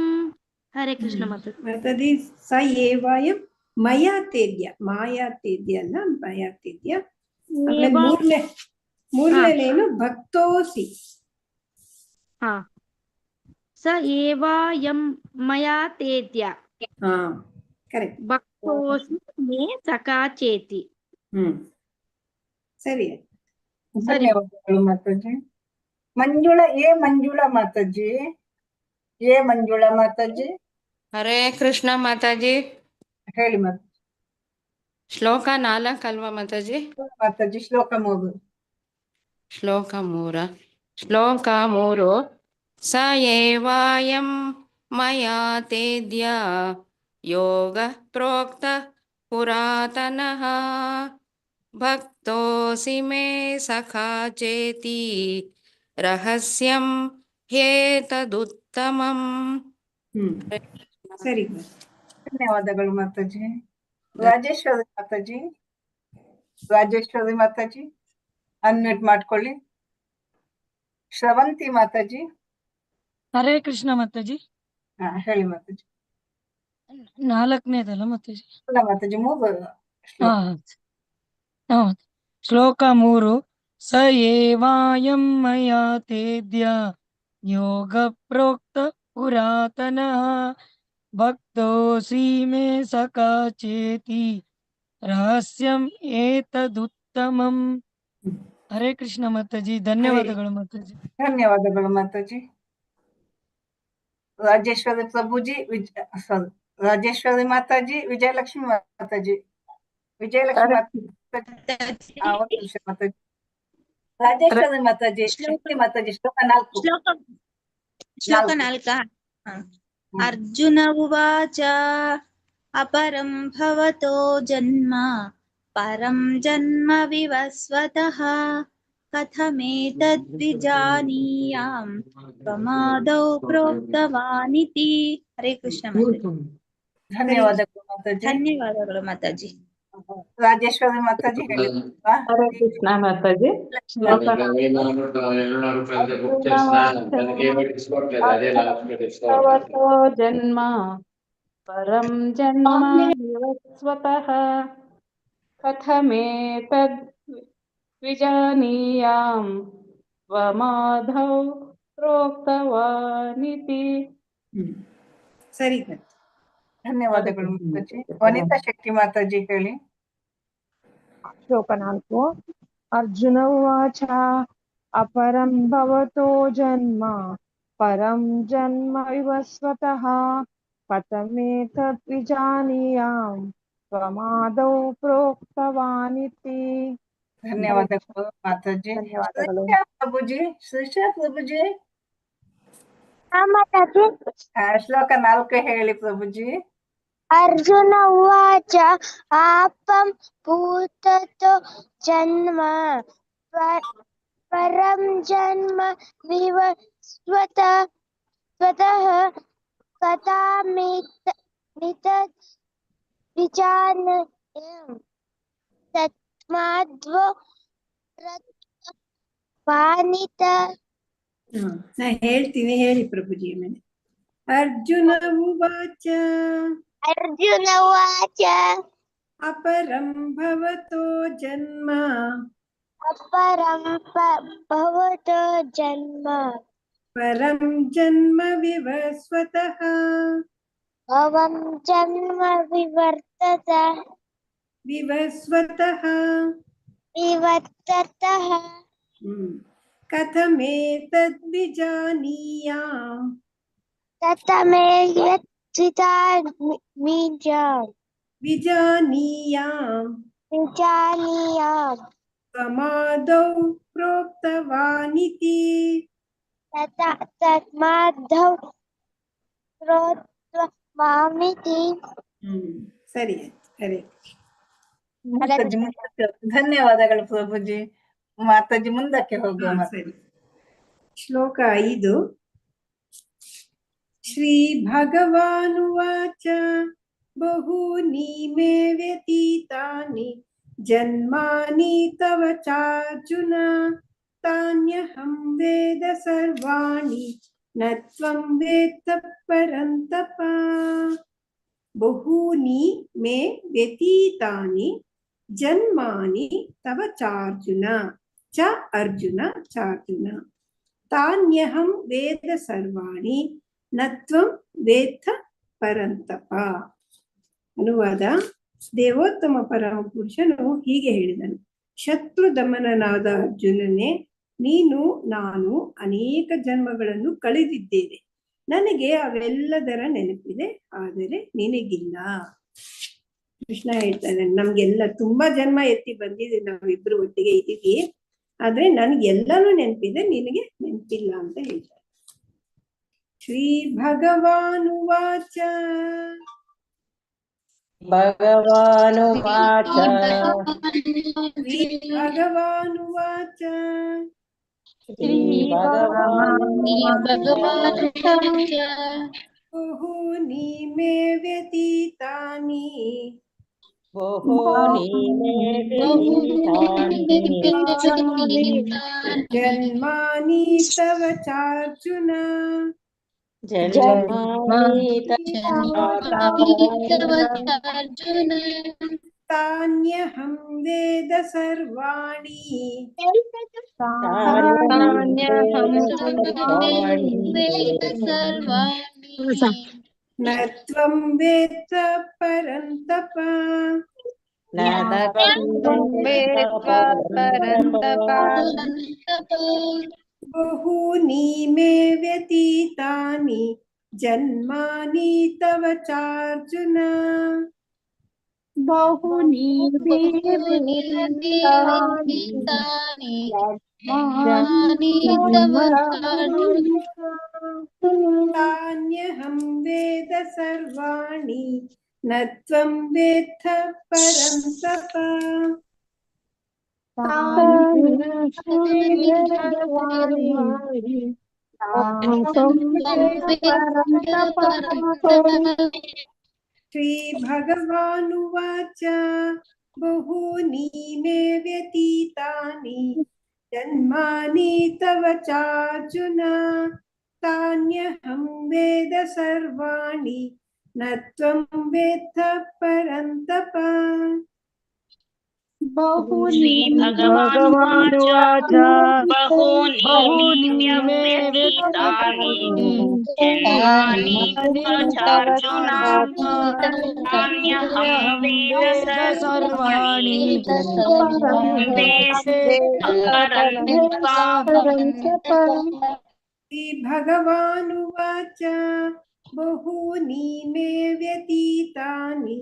ಹರೇ ಕೃಷ್ಣ ಮಾತಾಜಿ. ಮಾತಾಜಿ ಸ ಏವಾಯಂ ಮಯಾ ತೇದ್ಯ ಮಾಯಾ ತೇದ್ಯ ಅಲ್ಲ ಮಯಾ ತೇದ್ಯ. ಮೂರನೇನು ಭಕ್ತೋಸಿ. ಹಾ ಸ ಏವಾಯಂ ಮಯಾ ತೇದ್ಯ ಹಾ ಕರೆಕ್ಟ್. ಭಕ್ತೋಸಿ ಮೇ ಸಕಾಚೇತಿ. ಸರಿ. ಧನ್ಯವಾದಗಳು ಮಾತಾಜಿ. ಮಂಜುಳಾ ಮಂಜುಳಾ ಮಾತಾಜಿ. ಮಂಜುಳಾ ಮಾತಾಜಿ. ಹರೇ ಕೃಷ್ಣ ಮಾತಾಜಿ. ಹೇಳಿ ಮಾತಾಜಿ. ಶ್ಲೋಕ 4 ಅಲ್ವಾ ಮಾತಾಜಿ? ಮಾತಾಜಿ ಶ್ಲೋಕ 3. ಶ್ಲೋಕ 3. ಶ್ಲೋಕ 3. ಸ ಏವಾಯಂ ಮಯಾ ತೇದ್ಯ ಯೋಗ ಪ್ರೋಕ್ತ ಪುರಾತನಃ ಭಕ್ತೋಸಿ ಮೇ ಸಖಾ ಚೇತಿ ರಹಸ್ಯಂ ಹೇತದುತ್ತಮಂ. ಸರಿ. ಧನ್ಯವಾದಗಳು ಮಾತಾಜಿ. ರಾಜೇಶ್ವರಿ ಮಾತಾಜಿ. ರಾಜೇಶ್ವರಿ ಮಾತಾಜಿ ಅನ್ಮ್ಯೂಟ್ ಮಾಡ್ಕೊಳ್ಳಿ. ಶ್ರವಂತಿ ಮಾತಾಜಿ. ಹರೇ ಕೃಷ್ಣ ಮಾತಾಜಿ. ಹೇಳಿ ಮಾತಾಜಿ. 4ನೇದಲ್ಲ ಮಾತಾಜಿ? ಅಲ್ಲ ಮಾತಾಜಿ 3 ಶ್ಲೋಕ 3. ಸ ಏವಾಯಂ ಮಯಾ ತೇದ್ಯ ಯೋಗ ಪ್ರೋಕ್ತ ಪುರಾತನಃ ಭಕ್ತೋಸಿ ಮೇ ಸಖಾ ಚೇತಿ ರಹಸ್ಯಂ ಏತದುತ್ತಮಂ. ಹರೇ ಕೃಷ್ಣ ಮಾತಾಜಿ. ಧನ್ಯವಾದಗಳು ಮಾತಾಜಿ. ಧನ್ಯವಾದಗಳು ಮಾತಾಜಿ. ರಾಜೇಶ್ವರಿ ಪ್ರಭುಜಿ. ರಾಜೇಶ್ವರಿ ಮಾತಾಜಿ. ವಿಜಯಲಕ್ಷ್ಮಿ ಮಾತಾಜಿ. ವಿಜಯಲಕ್ಷ್ಮಿ ಮಾತಾಜಿ. ಒಂದು ನಿಮಿಷ ಮಾತಾಜಿ. ರಾಜೇಶ್ವರಿ ಮಾತಾಜಿ. ಶಕ್ತಿ ಮಾತಾಜಿ. ಶ್ಲೋಕ 4. ಶ್ಲೋಕ 4. ಅರ್ಜುನ ಉವಾಚ ಅಪರಂ ಭವತೋ ಜನ್ಮ ಪರಂ ಜನ್ಮ ವಿವಸ್ವತಃ ಕಥಮೇತದ್ವಿಜಾನೀಯಾಂ ತ್ವಮಾದೌ ಪ್ರೋಕ್ತವಾನಿತಿ. ಹರೇ ಕೃಷ್ಣ ಮಾತಾಜಿ. ಧನ್ಯವಾದಗಳು ಮಾತಾಜಿ. ಧನ್ಯವಾದಗಳು ಮಾತಾಜಿ. ರಾಜೇಶ್ವರಿ ಮಾತಾಜಿ ಹೇಳಿ. ಹರೇ ಕೃಷ್ಣ ಮಾತಾಜಿ. ಭವತೋ ಜನ್ಮ ಪರಂ ಜನ್ಮ ವಿವಸ್ವತಃ ಕಥಮೇತದ್ ವಿಜಾನೀಯಾಂ ತ್ವಮಾದೌ ಪ್ರೋಕ್ತವಾನಿತಿ. ಸರಿ. ಧನ್ಯವಾದಗಳು ಮಾತಾಜಿ. ವನಿತಾ ಶಕ್ತಿ ಮಾತಾಜಿ ಹೇಳಿ. ಶ್ಲೋಕ 4. ಅರ್ಜುನ ಉವಾಚ ಅಪರಂ ಭವತೋ ಜನ್ಮ ಪರಂ ಜನ್ಮ ವಿವಸ್ವತಃ ಕಥಮೇತದ್ವಿಜಾನೀಯಾಂ ತ್ವಮಾದೌ ಪ್ರೋಕ್ತವಾನಿತಿ. ಧನ್ಯವಾದಗಳು ಮಾತಾಜಿ. ಧನ್ಯವಾದಗಳು. ಶ್ರೀಶಾ ಪ್ರಭುಜಿ ಶ್ಲೋಕ 4 ಹೇಳಿ ಪ್ರಭುಜಿ. ಅರ್ಜುನ ಉವಾಚ ಆಪಂ ಭೂತತೋ ಜನ್ಮ ಪರಂ ಜನ್ಮ ವಿವಸ್ವತಃ ಕಥಾಮಿತ ವಿಜಾನಯಂ ತಸ್ಮಾದ್ವೋ ವಾನಿತ. ನಾ ಹೇಳ್ತೀನಿ, ಹೇಳಿ ಪ್ರಭುಜಿ. ಆಮೇಲೆ ಅರ್ಜುನ ಉವಾಚ ಅಪರಂ ಭವತೋ ಜನ್ಮ ಭವತೋ ಜನ್ಮ ಪರಂ ಜನ್ಮ ವಿವಸ್ವತಃ ಭವಂ ಜನ್ಮ ವಿವಸ್ವತಃ ಕಥಮೇತದ್ ವಿಜಾನೀಯಾಮ್ ವಿಜಾನೀಯಾಮ್ ಸಮಾದೌ ಪ್ರೋಕ್ತವಾನಿತಿ. ತಸ್ಮಾದೌ ಪ್ರೋಕ್ತವಾನಿತಿ. ಸರಿ, ಸರಿ. ಧನ್ಯವಾದಗಳು ಪ್ರಭುಜಿ. ಮಾತಾಜಿ ಮುಂದಕ್ಕೆ ಹೋಗುವ. ಸರಿ. ಶ್ಲೋಕ 5. ಶ್ರೀ ಭಗವಾನುವಾಚ ಬಹೂನಿ ಮೇ ವ್ಯತೀತಾನಿ ಜನ್ಮಾನಿ ತವ ಚಾರ್ಜುನ ತಾನ್ಯಹಂ ವೇದ ಸರ್ವಾಣಿ ನ ತ್ವಂ ವೇತ್ತ ಪರಂತಪ. ಬಹೂನಿ ಮೇ ವ್ಯತೀತಾನಿ ಜನ್ಮಾನಿ ತವ ಚಾರ್ಜುನ ಚ ಅರ್ಜುನ ಚಾರ್ಜುನ ತಾನ್ಯಹಂ ವೇದ ಸರ್ವಾಣಿ ನ ತ್ವಂ ವೇತ್ತ ಪರಂತಪ. ಅನುವಾದ: ದೇವೋತ್ತಮ ಪರಮ ಪುರುಷನು ಹೀಗೆ ಹೇಳಿದನು: ಶತ್ರು ದಮನನಾದ ಅರ್ಜುನನೇ, ನಾನು ಅನೇಕ ಜನ್ಮಗಳನ್ನು ಕಳೆದಿದ್ದೇನೆ. ನನಗೆ ಅವೆಲ್ಲದರ ನೆನಪಿದೆ, ಆದರೆ ನಿನಗಿಲ್ಲ. ಕೃಷ್ಣ ಹೇಳ್ತಾನೆ, ನಮ್ಗೆಲ್ಲ ತುಂಬಾ ಜನ್ಮ ಎತ್ತಿ ಬಂದಿದೆ, ನಾವಿಬ್ರು ಒಟ್ಟಿಗೆ ಇದ್ದೀವಿ, ಆದ್ರೆ ನನ್ಗೆಲ್ಲಾನು ನೆನಪಿದೆ, ನಿನಗೆ ನೆನಪಿಲ್ಲ ಅಂತ ಹೇಳ್ತಾರೆ. ಶ್ರೀ ಭಗವಾನುವಾಚ ಭಗವಾನುವಾಚ ಶ್ರೀ ಭಗವಾನುವಾಚ ಬಹೂನಿ ಮೇ ವ್ಯತೀತಾನಿ ಜನ್ಮಾನಿ ತವ ಚಾರ್ಜುನ ತಾನ್ಯಹಂ ವೇದ ಸರ್ವಾಣಿ ನ ತ್ವಂ ವೇತ್ತ ಪರಂತಪ. ಬಹೂನಿ ಮೇ ವ್ಯತೀತಾನಿ ಜನ್ಮಾನಿ ತವ ಚಾರ್ಜುನ ತಾನ್ಯಹಂ ವೇದ ಸರ್ವಾಣಿ ನ ತ್ವಂ ವೇತ್ತ ಪರಂತಪ. ಶ್ರೀ ಭಗವಾನುವಾಚ ಬಹೂನಿ ಮೇ ವ್ಯತೀತಾನಿ ಜನ್ಮಾನಿ ತವ ಚಾರ್ಜುನ ತಾನ್ಯಹಂ ವೇದ ಸರ್ವಾಣಿ ನ ತ್ವಂ ವೇತ್ತ ಪರಂತಪ. ಶ್ರೀ ಭಗವಾನುವಾಚ ಬಹೂನಿ ಮೇ ವ್ಯತೀತಾನಿ ಜನ್ಮಾನಿ ತವ ಚಾರ್ಜುನ ತಾನ್ಯಹಂ ವೇದ ಸರ್ವಾಣಿ ಪರಂತಪ. ಶ್ರೀ ಭಗವಾನುವಾಚ ಬಹೂನಿ ಮೇ ವ್ಯತೀತಾನಿ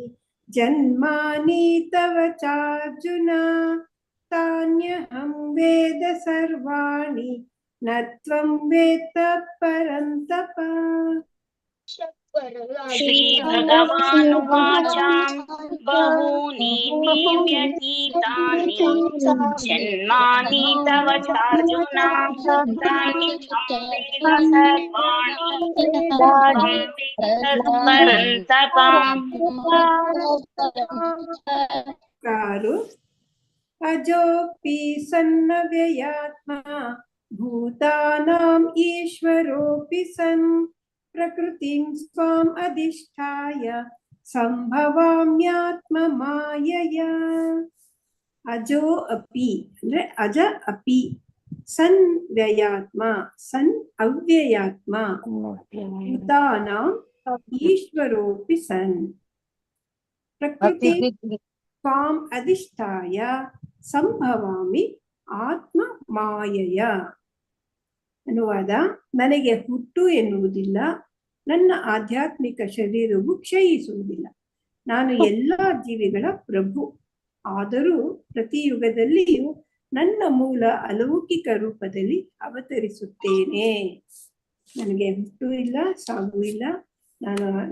ಜನ್ಮಾನಿ ತವ ಚಾರ್ಜುನ तान्यहं वेद सर्वाणि न त्वं वेत्त परन्तप। श्रीभगवानुवाच बहूनि मे व्यतीतानि जन्मानि तव चार्जुन तानि त्वं वेद सर्वाणि त्वं वेत्त परन्तप। कारो अजोऽपि सन्नव्ययात्मा भूतानाम् ईश्वरोऽपि सन् प्रकृतिं स्वाम् अधिष्ठाय संभवाम्यात्ममायया। अजो अपि ಅಂದ್ರೆ ಅಜ ಅಪಿ ಸನ್ ವ್ಯಯಾತ್ಮ ಸನ್ ಅವ್ಯಯಾತ್ಮ ಭೂತಾನಾಂ ಈಶ್ವರೋऽಪಿ ಸನ್ ಪ್ರಕೃತಿ ಸ್ವಾಮ್ ಅಧಿಷ್ಠಾಯ ಸಂಭವಾಮಿ ಆತ್ಮ ಮಾಯಯ. ಅನುವಾದ: ನನಗೆ ಹುಟ್ಟು ಎನ್ನುವುದಿಲ್ಲ, ನನ್ನ ಆಧ್ಯಾತ್ಮಿಕ ಶರೀರವು ಕ್ಷಯಿಸುವುದಿಲ್ಲ. ನಾನು ಎಲ್ಲಾ ಜೀವಿಗಳ ಪ್ರಭು. ಆದರೂ ಪ್ರತಿ ಯುಗದಲ್ಲಿಯೂ ನನ್ನ ಮೂಲ ಅಲೌಕಿಕ ರೂಪದಲ್ಲಿ ಅವತರಿಸುತ್ತೇನೆ. ನನಗೆ ಹುಟ್ಟು ಇಲ್ಲ, ಸಾವು ಇಲ್ಲ.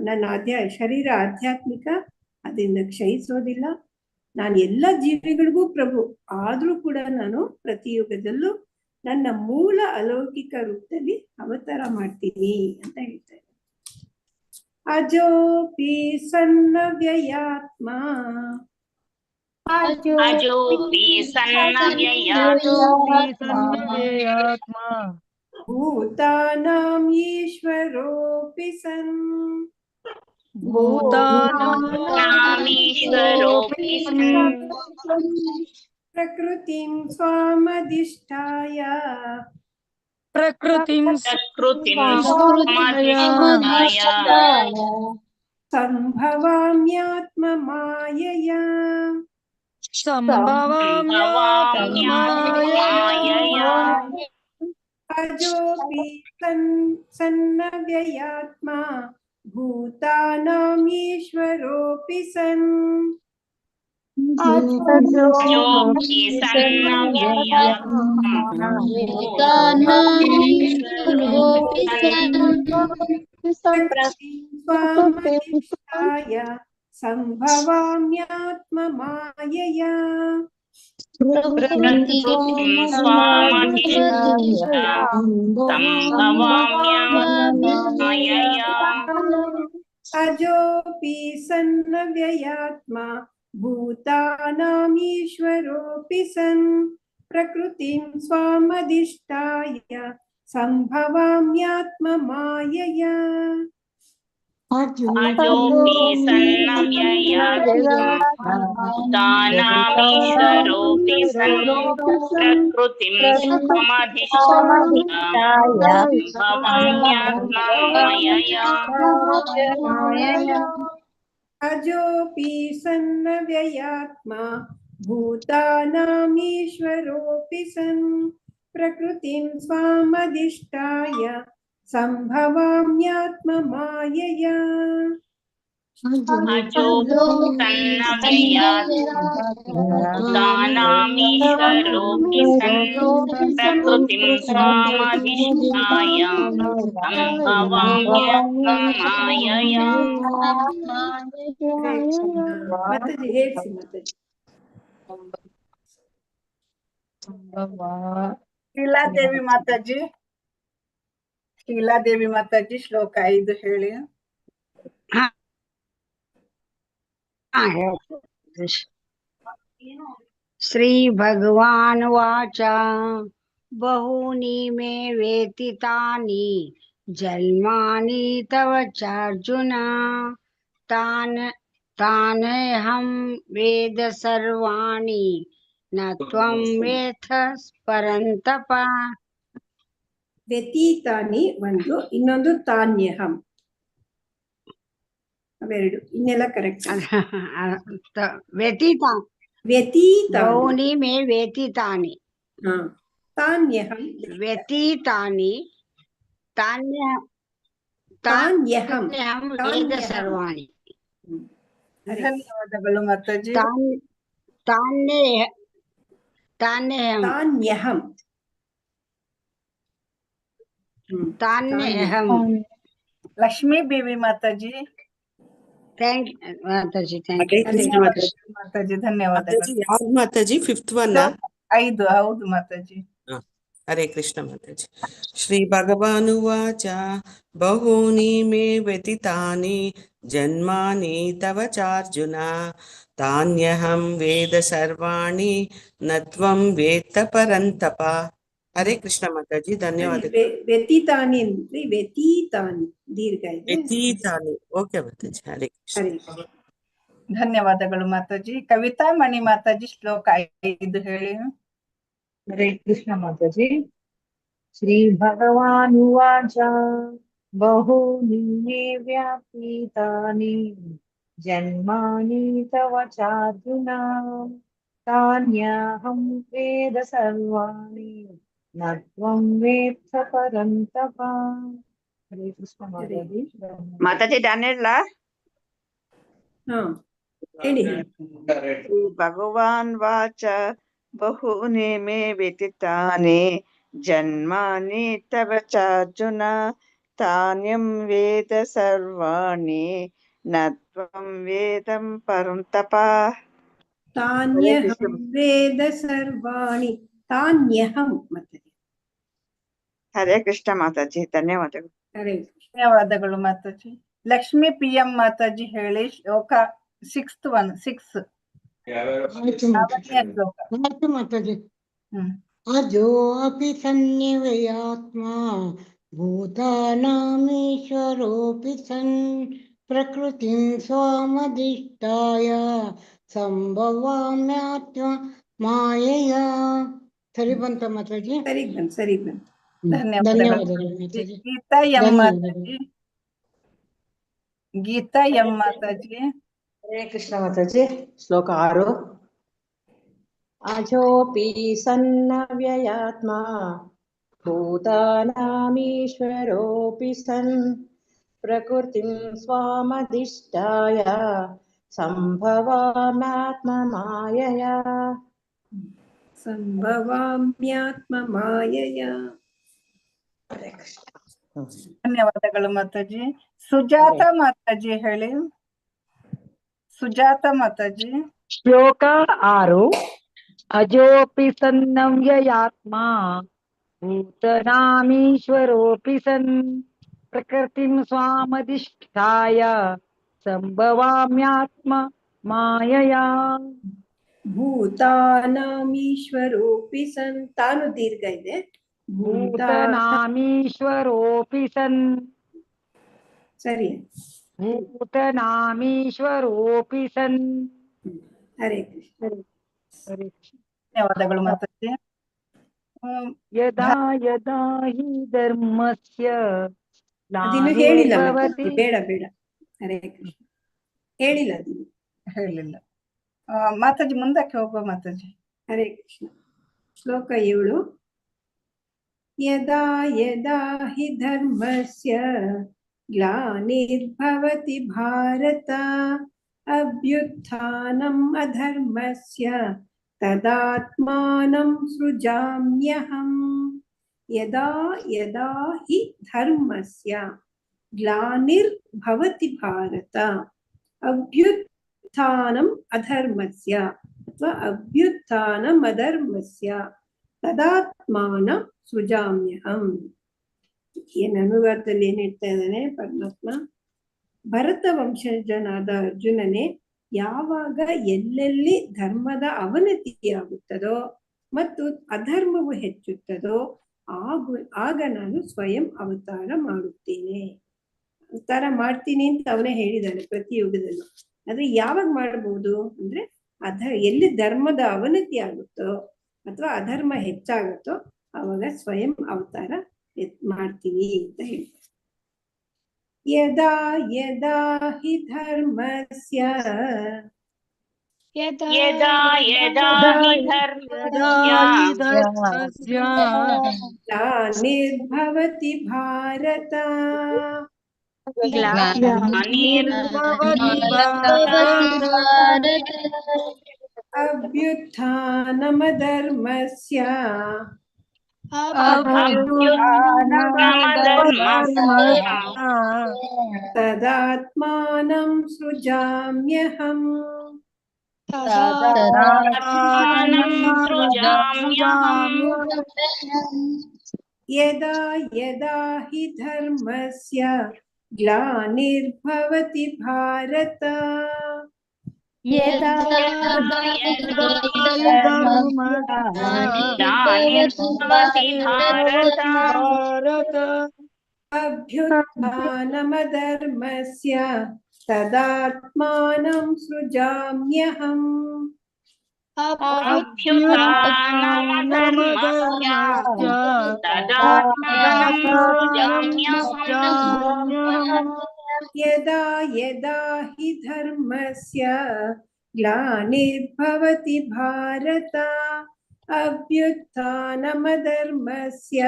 ನನ್ನ ಶರೀರ ಆಧ್ಯಾತ್ಮಿಕ, ಅದರಿಂದ ಕ್ಷಯಿಸೋದಿಲ್ಲ. ನಾನು ಎಲ್ಲ ಜೀವಿಗಳಿಗೂ ಪ್ರಭು. ಆದ್ರೂ ಕೂಡ ನಾನು ಪ್ರತಿ ಯುಗದಲ್ಲೂ ನನ್ನ ಮೂಲ ಅಲೌಕಿಕ ರೂಪದಲ್ಲಿ ಅವತಾರ ಮಾಡ್ತೀನಿ ಅಂತ ಹೇಳ್ತಾರೆ. ಅಜೋಪಿ ಸನ್ನವ್ಯಯಾತ್ಮ ಅಜೋಪಿ ಸನ್ನವ್ಯಯಾತ್ಮ ಭೂತಾನಾಂ ಈಶ್ವರೋಪಿ ಸನ್ ಭೂತಾನಾಮೀಶ್ವರೋಪಿ ಸನ್ ಪ್ರಕೃತಿಂ ಸ್ವಾಮಧಿಷ್ಠಾಯ ಪ್ರಕೃತಿಂ ಸ್ವಾಮಧಿಷ್ಠಾಯ ಸಂಭವಾಮ್ಯಾತ್ಮ ಮಾಯಯಾ. ಸಂಭವಾಮ್ಯಾತ್ಮಮಾಯಯಾ. ಅಜೋಪಿ ಸನ್ನವ್ಯಯಾತ್ಮ ಭೂತಾನಾಂ ಈಶ್ವರೋಪಿ ಸನ್ ಅಜೋಪಿ ಸನ್ನವ್ಯಯಾತ್ಮ ಭೂತಾನಾಮೀಶ್ವರೋಪಿ ಸನ್ ಸ್ವಾಮಧಿಷ್ಠಾಯ ಸಂಭವಾಮ್ಯಾತ್ಮ ಮಾಯಯಾ. ಪ್ರಕೃತಿಂ ಸ್ವಾಮಧಿಷ್ಠಾಯ ಸಂಭವಾಮ್ಯಾತ್ಮ ಮಾಯಯಾ. ಅಜೋಪಿ ಸನ್ನವ್ಯಯಾತ್ಮ ಭೂತಾನಾಂ ಈಶ್ವರೋಪಿ ಸನ್ ಪ್ರಕೃತಿಂ ಸ್ವಾಮಧಿಷ್ಠಾಯ ಸಂಭವಾಮ್ಯಾತ್ಮ ಮಾಯಯಾ. ಅಜೋಪಿ ಸನ್ನವ್ಯಯಾತ್ಮ ಭೂತಾನಾಮೀಶ್ವರೋಪಿ ಸನ್ ಪ್ರಕೃತಿಂ ಸ್ವಾಮಧಿಷ್ಠಾಯ ಸಂಭವಾಮ್ಯಾತ್ಮ ಮಾಯಯಾ. ಅಜೋಪಿ ಸನ್ನವ್ಯಯಾತ್ಮ ಭೂತಾನಾಂ ಈಶ್ವರೋಪಿ ಸನ್ ಪ್ರಕೃತಿಂ ಸ್ವಾಮಧಿಷ್ಠಾಯ ಸಂಭವಾಮ್ಯಾತ್ಮ ಮಾಯಯಾ. ಅಜೋಪಿ ಸನ್ನವ್ಯಯಾತ್ಮ ಭೂತಾನಾಮೀಶ್ವರೋಪಿ ಸನ್ ಪ್ರಕೃತಿಂ ಸ್ವಾಮಧಿಷ್ಠಾಯ ಸಂಭವಾಮ್ಯಾತ್ಮ ಮಾಯಯಾ. ಮಾತಾಜಿ ಹೇಳ್ಸಿ ಮಾತಾಜಿ. ಶೀಲಾದೇವಿ ಮಾತಾಜಿ, ಶೀಲಾದೇವಿ ಮಾತಾಜಿ ಶ್ಲೋಕ 5 ಹೇಳಿ. श्री भगवान वाच बहूनि मे व्यतीतानि जन्मानि तव चार्जुन तान्यहं वेद सर्वाणि न त्वं वेत्थ परन्तप. ವ್ಯತೀತಾನಿ ಒಂದು, ಇನ್ನೊಂದು ತಾನ್ಯಹಂ. ಅವೆರಡು, ಇನ್ನೆಲ್ಲ ಕರೆಕ್ಟ್. ಬಹೂನಿ ಮೇ ವ್ಯತೀತಾನಿ ತಾನ್ಯಹಂ ವ್ಯತೀತಾನಿ ತಾನ್ಯಹಂ ವೇದ ಸರ್ವಾಣಿ. ಧನ್ಯವಾದಗಳು ಮಾತಾಜಿ. तान्यहं तान्यहं तान्यहं Lakshmi Devi Mataji. Thank Mataji, thank Hare you. Krishna Mataji. Mataji ಧನ್ಯವಾದಗಳು. ಮಾತಾಜಿ ಯಾವ್ದು ಮಾತಾಜಿ? 5th one? 5 ಹೌದು ಮಾತಾಜಿ. ಹರೇ ಕೃಷ್ಣ ಮಾತಾಜಿ. ಶ್ರೀ ಭಗವಾನುವಾಚ ಬಹೂನಿ ಮೇ ವ್ಯತಿತಾನಿ ಜನ್ಮಾನಿ ತವ ಚಾರ್ಜುನ ತಾನ್ಯಹಂ ವೇದ ಸರ್ವಾಣಿ ನ ತ್ವಂ ವೇತ್ತ ಪರಂತಪ. ಹರೇ ಕೃಷ್ಣ ಮಾತಾಜಿ ಧನ್ಯವಾದಗಳು. ವ್ಯತೀತಾನಿ ಅಂದ್ರೆ ವ್ಯತೀತಾನಿ ದೀರ್ಘ ಇದೆ. ವ್ಯತೀತಾನಿ. ಓಕೆ ಮಾತಾಜಿ. ಹರೇ ಕೃಷ್ಣ. ಧನ್ಯವಾದಗಳು ಮಾತಾಜಿ. ಕವಿತಾ ಮಣಿ ಮಾತಾಜಿ ಶ್ಲೋಕ 5 ಹೇಳಿ. ಹರೇ ಕೃಷ್ಣ ಮಾತಾಜಿ. ಶ್ರೀ ಭಗವಾನುವಾಚ ಬಹೂನಿ ಮೇ ವ್ಯಾಪೀತಾನಿ ಜನ್ಮಾನಿ ತವ ಚಾರ್ಜುನ ತಾನ್ಯಹಂ ವೇದ ಸರ್ವಾಣಿ ನ ತ್ವಂ ವೇತ್ತ ಪರಂತಪ. ಹರೇ ಕೃಷ್ಣ ಮಾತಾಜಿ. ಮಾತಾಜಿ ಡ್ಯಾನಿಯಲ್ಲ ಹೇಳಿ. ಭಗವಾನ್ ವಾಚ ಬಹೂನಿ ಮೇ ವ್ಯತಿತಾನಿ ಜನ್ಮಾನಿ ತವ ಚಾರ್ಜುನ ತಾನ್ಯಂ ವೇದ ಸರ್ವಾಣಿ ನ ತ್ವಂ ವೇದಂ ಪರಂತಪ. ತಾನ್ಯಹಂ ವೇದ ಸರ್ವಾಣಿ. ತಾನ್ಯಹಂ ಮತ್ತೆ. ಹರೇ ಕೃಷ್ಣ ಮಾತಾಜಿ ಧನ್ಯವಾದಗಳು. ಧನ್ಯವಾದಗಳು ಮಾತಾಜಿ. ಲಕ್ಷ್ಮೀ PM ಮಾತಾಜಿ ಹೇಳಿ ಶ್ಲೋಕ 6th one 6. ಮಾತಾಜಿ. ಅಜೋ ಅಪಿ ಸನ್ನಿವಯಾತ್ಮ ಭೂತಾನಾಮೀಶ್ವರೋಪಿ ಸನ್ ಪ್ರಕೃತಿಂ ಸ್ವಾಮಧಿಷ್ಠಾಯ ಸಂಭವಾಮ್ಯಾತ್ಮ ಮಾಯೆಯ. ಸರಿ ಬಂತ ಮಾತಾಜಿ? ಸರಿ ಬಂತು. ಧನ್ಯವಾದಗಳು ಮಾತಾಜಿ. ಗೀತಾ ಎಂ ಮಾತಾಜಿ. ಗೀತಾ ಎಂ ಮಾತಾಜಿ. ಹರೇ ಕೃಷ್ಣ ಮಾತಾಜಿ. ಶ್ಲೋಕ 6. ಅಜೋಪಿ ಸನ್ನವ್ಯಯಾತ್ಮ ಭೂತಾನಾಮೀಶ್ವರೋಪಿ ಸನ್ ಪ್ರಕೃತಿಂ ಸ್ವಾಮಧಿಷ್ಠಾಯ ಸಂಭವಾಮ್ಯಾತ್ಮ ಮಾಯಯ. ಸಂಭವಾಮ್ಯಾತ್ಮ ಮಾಯಯ. ಧನ್ಯವಾದಗಳು ಮಾತಾಜಿ. ಸುಜಾತ ಮಾತಾಜಿ ಹೇಳಿ. ಸುಜಾತ ಮಾತಾಜಿ. ಶ್ಲೋಕ 6. ಅಜೋಪಿ ಸನ್ನವ್ಯಯಾತ್ಮ ಭೂತನಾಮೀಶ್ವರೋಪಿ ಸನ್ ಪ್ರಕೃತಿಂ ಸ್ವಾಮಧಿಷ್ಠಾಯ ಸಂಭವಾಮ್ಯಾತ್ಮ ಮಾಯಯಾ. ಭೂತಾನಾಮೀಶ್ವರೋಪಿ ಸನ್. ತಾನು ದೀರ್ಘ ಇದೆ. ಭೂತನಾಮೀಶ್ವರೋಪಿ ಸನ್. ಸರಿ. ಭೂತನಾಮೀಶ್ವರೋಪಿ ಸನ್. ಹರೇ ಕೃಷ್ಣ. ಧನ್ಯವಾದಗಳು ಮಾತಾಜಿ. ಯದಾ ಯದಾ ಹಿ ಧರ್ಮಸ್ಯ ಅದಿನ್ನು ಹೇಳಿಲ್ಲ ಮಾತಾಜಿ. ಬೇಡ. ಹರೇ ಕೃಷ್ಣ. ಹೇಳಿಲ್ಲ ಅದನ್ನು. ಹೇಳಿಲ್ಲ ಮಾತಾಜಿ. ಮುಂದಕ್ಕೆ ಹೋಗುವ ಮಾತಾಜಿ. ಹರೇ ಕೃಷ್ಣ. ಶ್ಲೋಕ 7. ಯದಾ ಯದಾ ಹಿ ಧರ್ಮಸ್ಯ ಗ್ಲಾನಿರ್ಭವತಿ ಭಾರತ ಅಭ್ಯುತ್ಥಾನಂ ಅಧರ್ಮಸ್ಯ ತದಾತ್ಮಾನಂ ಸೃಜಾಮ್ಯಹಂ. ಯದಾ ಯದಾ ಹಿ ಧರ್ಮಸ್ಯ ಗ್ಲಾನಿರ್ಭವತಿ ಭಾರತ ಅಭ್ಯುತ್ಥಾನಂ ಅಧರ್ಮಸ್ಯ ಅಥವಾ ಅಭ್ಯುತ್ಥಾನಂ ಅಧರ್ಮಸ್ಯ ತದಾತ್ಮಾನಂ ಸೃಜಾಮ್ಯಹಂ. ಏನ್ ಅನುವಾದದಲ್ಲಿ ಏನ್ ಹೇಳ್ತಾ ಇದ್ದಾನೆ ಪರಮಾತ್ಮ? ಭರತ ವಂಶಜನಾದ ಅರ್ಜುನನೇ, ಯಾವಾಗ ಎಲ್ಲೆಲ್ಲಿ ಧರ್ಮದ ಅವನತಿಯಾಗುತ್ತದೋ ಮತ್ತು ಅಧರ್ಮವು ಹೆಚ್ಚುತ್ತದೋ ಆಗ ನಾನು ಸ್ವಯಂ ಅವತಾರ ಮಾಡುತ್ತೇನೆ. ಅವತಾರ ಮಾಡ್ತೀನಿ ಅಂತ ಅವನೇ ಹೇಳಿದ್ದಾನೆ ಪ್ರತಿ ಯುಗದಲ್ಲೂ. ಆದ್ರೆ ಯಾವಾಗ ಮಾಡಬಹುದು ಅಂದ್ರೆ ಎಲ್ಲಿ ಧರ್ಮದ ಅವನತಿ ಆಗುತ್ತೋ ಅಥವಾ ಅಧರ್ಮ ಹೆಚ್ಚಾಗುತ್ತೋ ಅವಾಗ ಸ್ವಯಂ ಅವತಾರ ಮಾಡ್ತೀವಿ ಅಂತ ಹೇಳ್ತಾರೆ. ಯದಾ ಯದಾ ಹಿ ಧರ್ಮಸ್ಯ ಯದಾ ಯದಾ ಹಿ ಧರ್ಮಸ್ಯ ಗ್ಲಾನಿರ್ಭವತಿ ಭಾರತ अभ्युत्थानमधर्मस्य तदात्मानं सृजाम्यहम् यदा यदा हि धर्मस्य ग्लानिर्भवति भारत यदा अभ्युत्थानमधर्मस्य तदात्मानं सृजाम्यहम् यदा यदा हि धर्मस्य ग्लानिर्भवति भारत अभ्युत्थानमधर्मस्य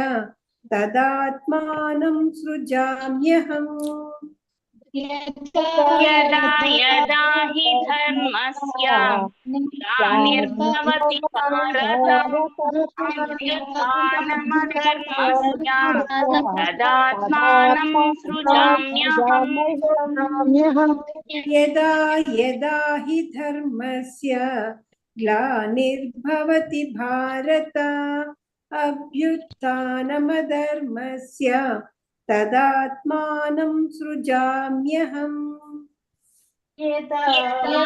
तदात्मानं सृजाम्यहम् यदा यदा हि धर्मस्य ग्लानिर्भवति भारत अभ्युत्थानमधर्मस्य तदात्मानं सृजाम्यहम् यदा यदा हि धर्मस्य ग्लानिर्भवति भारत अभ्युत्थानमधर्मस्य तदात्मानं सृजाम्यहम् यदा यदा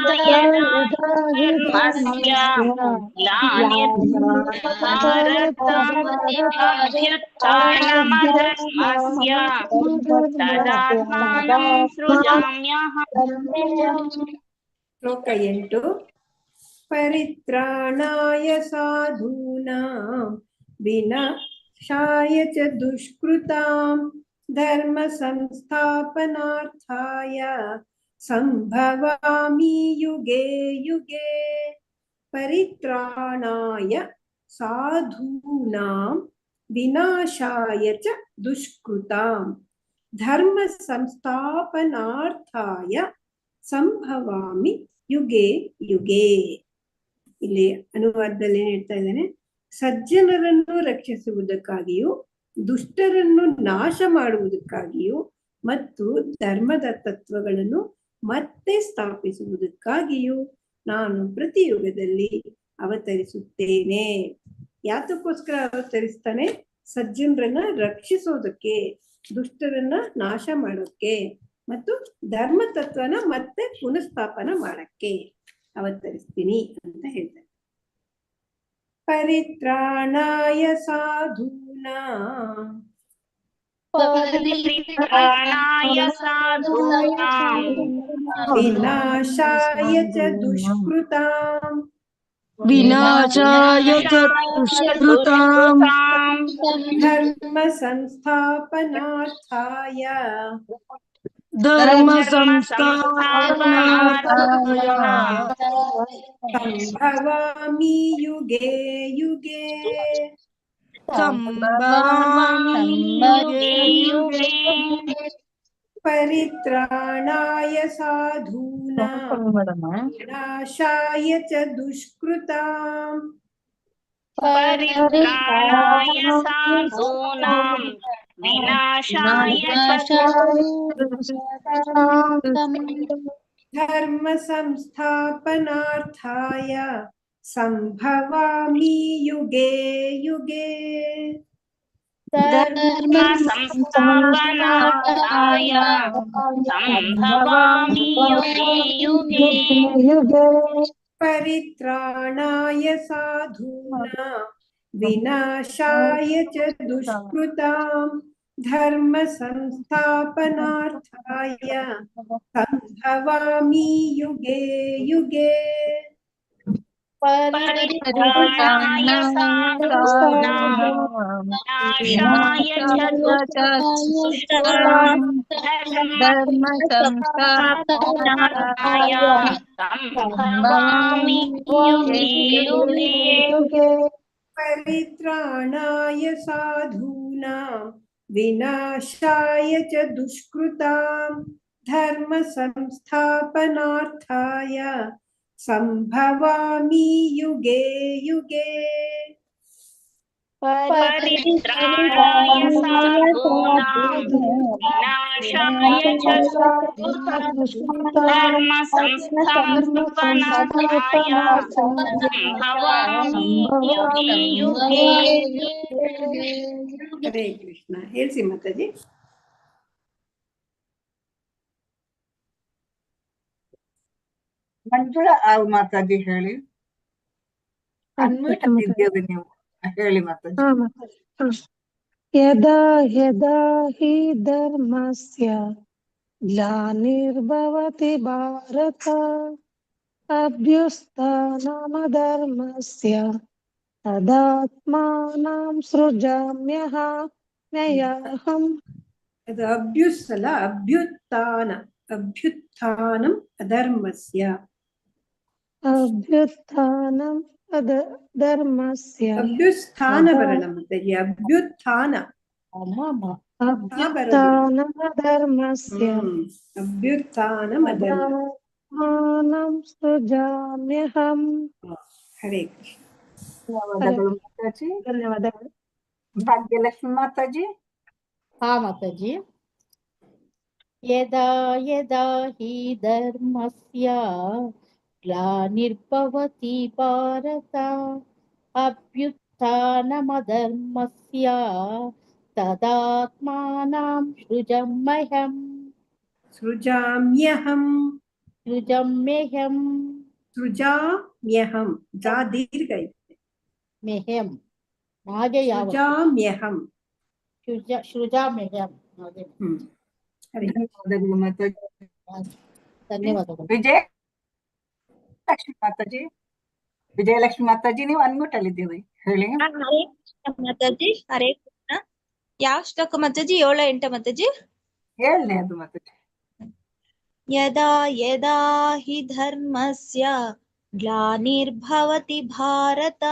धर्मस्य ग्लानिर्भवति अभ्युत्थानमधर्मस्य तदात्मानं सृजाम्यहम्। श्लोक 8 परित्राणाय साधूनां विनाशाय च दुष्कृतां धर्म संस्थापनार्थाय संभवामि युगे युगे। परित्राणाय साधूनां विनाशाय च दुष्कृतां धर्म संस्थापनार्थाय ಸಂಭವಾಮಿ ಯುಗೆ ಯುಗೆ. ಇಲ್ಲಿ ಅನುವಾದದಲ್ಲಿ ಹೇಳ್ತಾ ಇದ್ದಾನೆ, ಸಜ್ಜನರನ್ನು ರಕ್ಷಿಸುವುದಕ್ಕಾಗಿಯೂ ದುಷ್ಟರನ್ನು ನಾಶ ಮಾಡುವುದಕ್ಕಾಗಿಯೂ ಮತ್ತು ಧರ್ಮದ ತತ್ವಗಳನ್ನು ಮತ್ತೆ ಸ್ಥಾಪಿಸುವುದಕ್ಕಾಗಿಯೂ ನಾನು ಪ್ರತಿ ಯುಗದಲ್ಲಿ ಅವತರಿಸುತ್ತೇನೆ. ಯಾತಕ್ಕೋಸ್ಕರ ಅವತರಿಸ್ತಾನೆ? ಸಜ್ಜನರನ್ನ ರಕ್ಷಿಸೋದಕ್ಕೆ, ದುಷ್ಟರನ್ನ ನಾಶ ಮಾಡೋಕ್ಕೆ ಮತ್ತು ಧರ್ಮ ತತ್ವನ ಮತ್ತೆ ಪುನಃಸ್ಥಾಪನ ಮಾಡಕ್ಕೆ ಅವತರಿಸ್ತೀನಿ ಅಂತ ಹೇಳ್ತಾರೆ. ಪರಿತ್ರಾಣಾಯ ಸಾಧೂನಾಂ ವಿನಾಶಾಯ ಚ ದುಷ್ಕೃತಾಂ ಧರ್ಮ ಸಂಸ್ಥಾಪನಾರ್ಥಾಯ ಸಂಭವಾಮಿ ಯುಗೆ ಯುಗೆ. ಪರಿತ್ರಾಣಾಯ ಸಾಧೂನಾಂ ವಿನಾಶಾಯ ಚ ದುಷ್ಕೃತಾಂ ಪರಿತ್ರಾಣಾಯ ಸಾಧೂನಾಂ ವಿನಾಶಾಯ ಚ ಧರ್ಮ ಸಂಸ್ಥಾಪನಾರ್ಥಾಯ ಸಂಭವಾಮಿ ಯುಗೆ ಯುಗೆ. ಧರ್ಮ ಸಂಸ್ಥಾಪನಾರ್ಥಾಯ ಸಂಭವಾಮಿ ಯುಗೆ ಯುಗೆ. ಪರಿತ್ರಾಣಾಯ ಸಾಧೂನಾಂ ವಿನಾಶಾಯ ಚ ದುಷ್ಕೃತಾಂ ಧರ್ಮ ಸಂಸ್ಥಾಪನಾರ್ಥಾಯ ಸಂಭವಾಮಿ ಯುಗೆ ಯುಗೆ. ಪರಿತ್ರಾಣಾಯ ಸಾಧೂನಾಂ ವಿನಾಶಾಯ ಚ ದುಷ್ಕೃತಾಂ ಧರ್ಮ ಸಂಸ್ಥಾಪನಾರ್ಥಾಯ ಸಂಭವಾಮಿ ಯುಗೆ ಯುಗೆ. ಪರಿತ್ರಾಣಾಯ ಸಾಧೂನಾಂ ವಿನಾಶಾಯ ಚ ದುಷ್ಕೃತಾಂ ಧರ್ಮ ಸಂಸ್ಥಾಪನಾರ್ಥಾಯ ಸಂಭವಾಮಿ ಯುಗೆ ಯುಗೆ. ಪರಿತ್ರಾಣಾಯ ಸಾಧೂನಾಂ ವಿನಾಶಾಯ ಚ ಧರ್ಮ ಸಂಸ್ಥಾಪನಾರ್ಥಾಯ ಸಂಭವಾಮಿ ಯುಗೆ ಯುಗೆ. ಹರೇ ಕೃಷ್ಣ. ಹೇಳ್ಸಿ ಮಾತಾಜಿ. ಮಂಜುಳಾ ಮಾತಾಜಿ ಹೇಳಿ. ಅನ್ಮ್ಯೂಟ್ ಆಗಿದ್ದೀರಿ ನೀವು, ಹೇಳಿ ಮಾತಾಜಿ. ಯದಾ ಯದಾ ಹಿ ಧರ್ಮಸ್ಯ ಗ್ಲಾನಿರ್ಭವತಿ ಭಾರತ ಅಭ್ಯುತ್ಥಾನಮಧರ್ಮಸ್ಯ ತದಾತ್ಮಾನಂ ಸೃಜಾಮ್ಯಹಂ. ಅದು ಅಭ್ಯುಸ್ ಅಲ್ಲ, ಅಭ್ಯುತ್ಥಾನ. ಅಭ್ಯುತ್ಥಾನಂ ಅಧರ್ಮಸ್ಯ. ಅಭ್ಯುತ್ಥಾನಂ ಧರ್ಮಸ್ಯ. ಅಭ್ಯುತ್ಥಾನ ಬರಲ್ಲ ಮಾತಾಜಿ, ಅಭ್ಯುತ್ಥಾನ. ಅಭ್ಯುತ್ಥಾನಂ ಧರ್ಮಸ್ಯ ಅಭ್ಯುತ್ಥಾನಂ ತದಾತ್ಮಾನಂ ಸೃಜಾಮ್ಯಹಂ. ಹರೇ ಕೃಷ್ಣ. ಧನ್ಯವಾದಗಳು ಮಾತಾಜಿ. ಧನ್ಯವಾದಗಳು. ಭಾಗ್ಯಲಕ್ಷ್ಮಿ ಮಾತಾಜಿ. ಹಾ ಮಾತಾಜಿ. ಯದಾ ಯದಾ ಹಿ ಧರ್ಮಸ್ಯ ಗ್ಲಾನಿರ್ಭವತಿ ಭಾರತ ಅಭ್ಯುತ್ಥಾನಮಧರ್ಮಸ್ಯ ತದಾತ್ಮಾನಂ ಸೃಜಾಮ್ಯಹಂ. ಸೃಜಾಮ್ಯಹಂ. ಸೃಜಾಮ್ಯಹಂ. ಸೃಜಾಮ್ಯಹಂ. ಜಾ ದೀರ್ಘ ಇದೆ. ಮೆಹಂ ಹಾಗೆ ಯಾವ ಸೃಜಾಮ್ಯಹಂ. ಸೃಜಾಮ್ಯಹಂ. ಧನ್ಯವಾದಗಳು ಮಾತಾಜಿ. ಧನ್ಯವಾದಗಳು. ವಿಜಯಲಕ್ಷ್ಮಿ ಮಾತಾಜಿ. ವಿಜಯಲಕ್ಷ್ಮಿ ಮಾತಾಜಿ, ನೀವು ಅನ್ಮ್ಯೂಟ್ ಅಲ್ಲಿದ್ದೀರಿ, ಹೇಳಿ. ಹರೇ ಕೃಷ್ಣ ಮಾತಾಜಿ. ಹರೇ ಕೃಷ್ಣ. ಯಾವ ಶ್ಲೋಕ ಮಾತಾಜಿ? 7, 8 ಮಾತಾಜಿ? 7ನೇ ಅದು ಮಾತಾಜಿ. ಯದಾ ಯದಾ ಹಿ ಧರ್ಮಸ್ಯ ಗ್ಲಾನಿರ್ಭವತಿ ಭಾರತ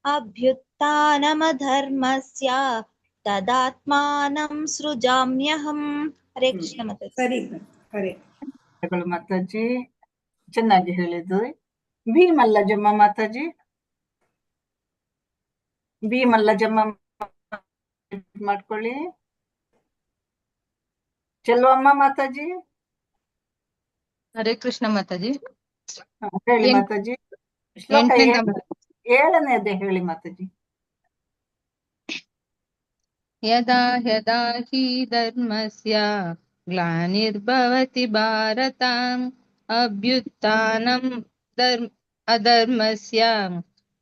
ಅಭ್ಯುತ್ಥಾನಮಧರ್ಮಸ್ಯ ತದಾತ್ಮಾನಂ ಸೃಜಾಮ್ಯಹಂ. ಹರೇ ಕೃಷ್ಣ ಮಾತಾಜಿ. ಸರಿ, ಹರೇ ಮಾತಾಜಿ, ಚೆನ್ನಾಗಿ ಹೇಳಿದ್ರಿ. ವಿ ಮಲ್ಲಜಮ್ಮ ಮಾತಾಜಿ. ವಿ ಮಲ್ಲಜಮ್ಮ ಮಾಡ್ಕೊಳ್ಳಿ. ಚೆಲ್ವಮ್ಮ ಮಾತಾಜಿ. ಹರೇ ಕೃಷ್ಣ ಮಾತಾಜಿ. ಹೇಳಿ ಮಾತಾಜಿ. ಶ್ಲೋಕ 7ನೇದೇ ಹೇಳಿ ಮಾತಾಜಿ. ಯದಾ ಯದಾ ಹಿ ಧರ್ಮಸ್ಯ ಗ್ಲಾನಿರ್ಭವತಿ ಭಾರತ ಅಭ್ಯುತ್ಥಾನಂ ಅಧರ್ಮಸ್ಯ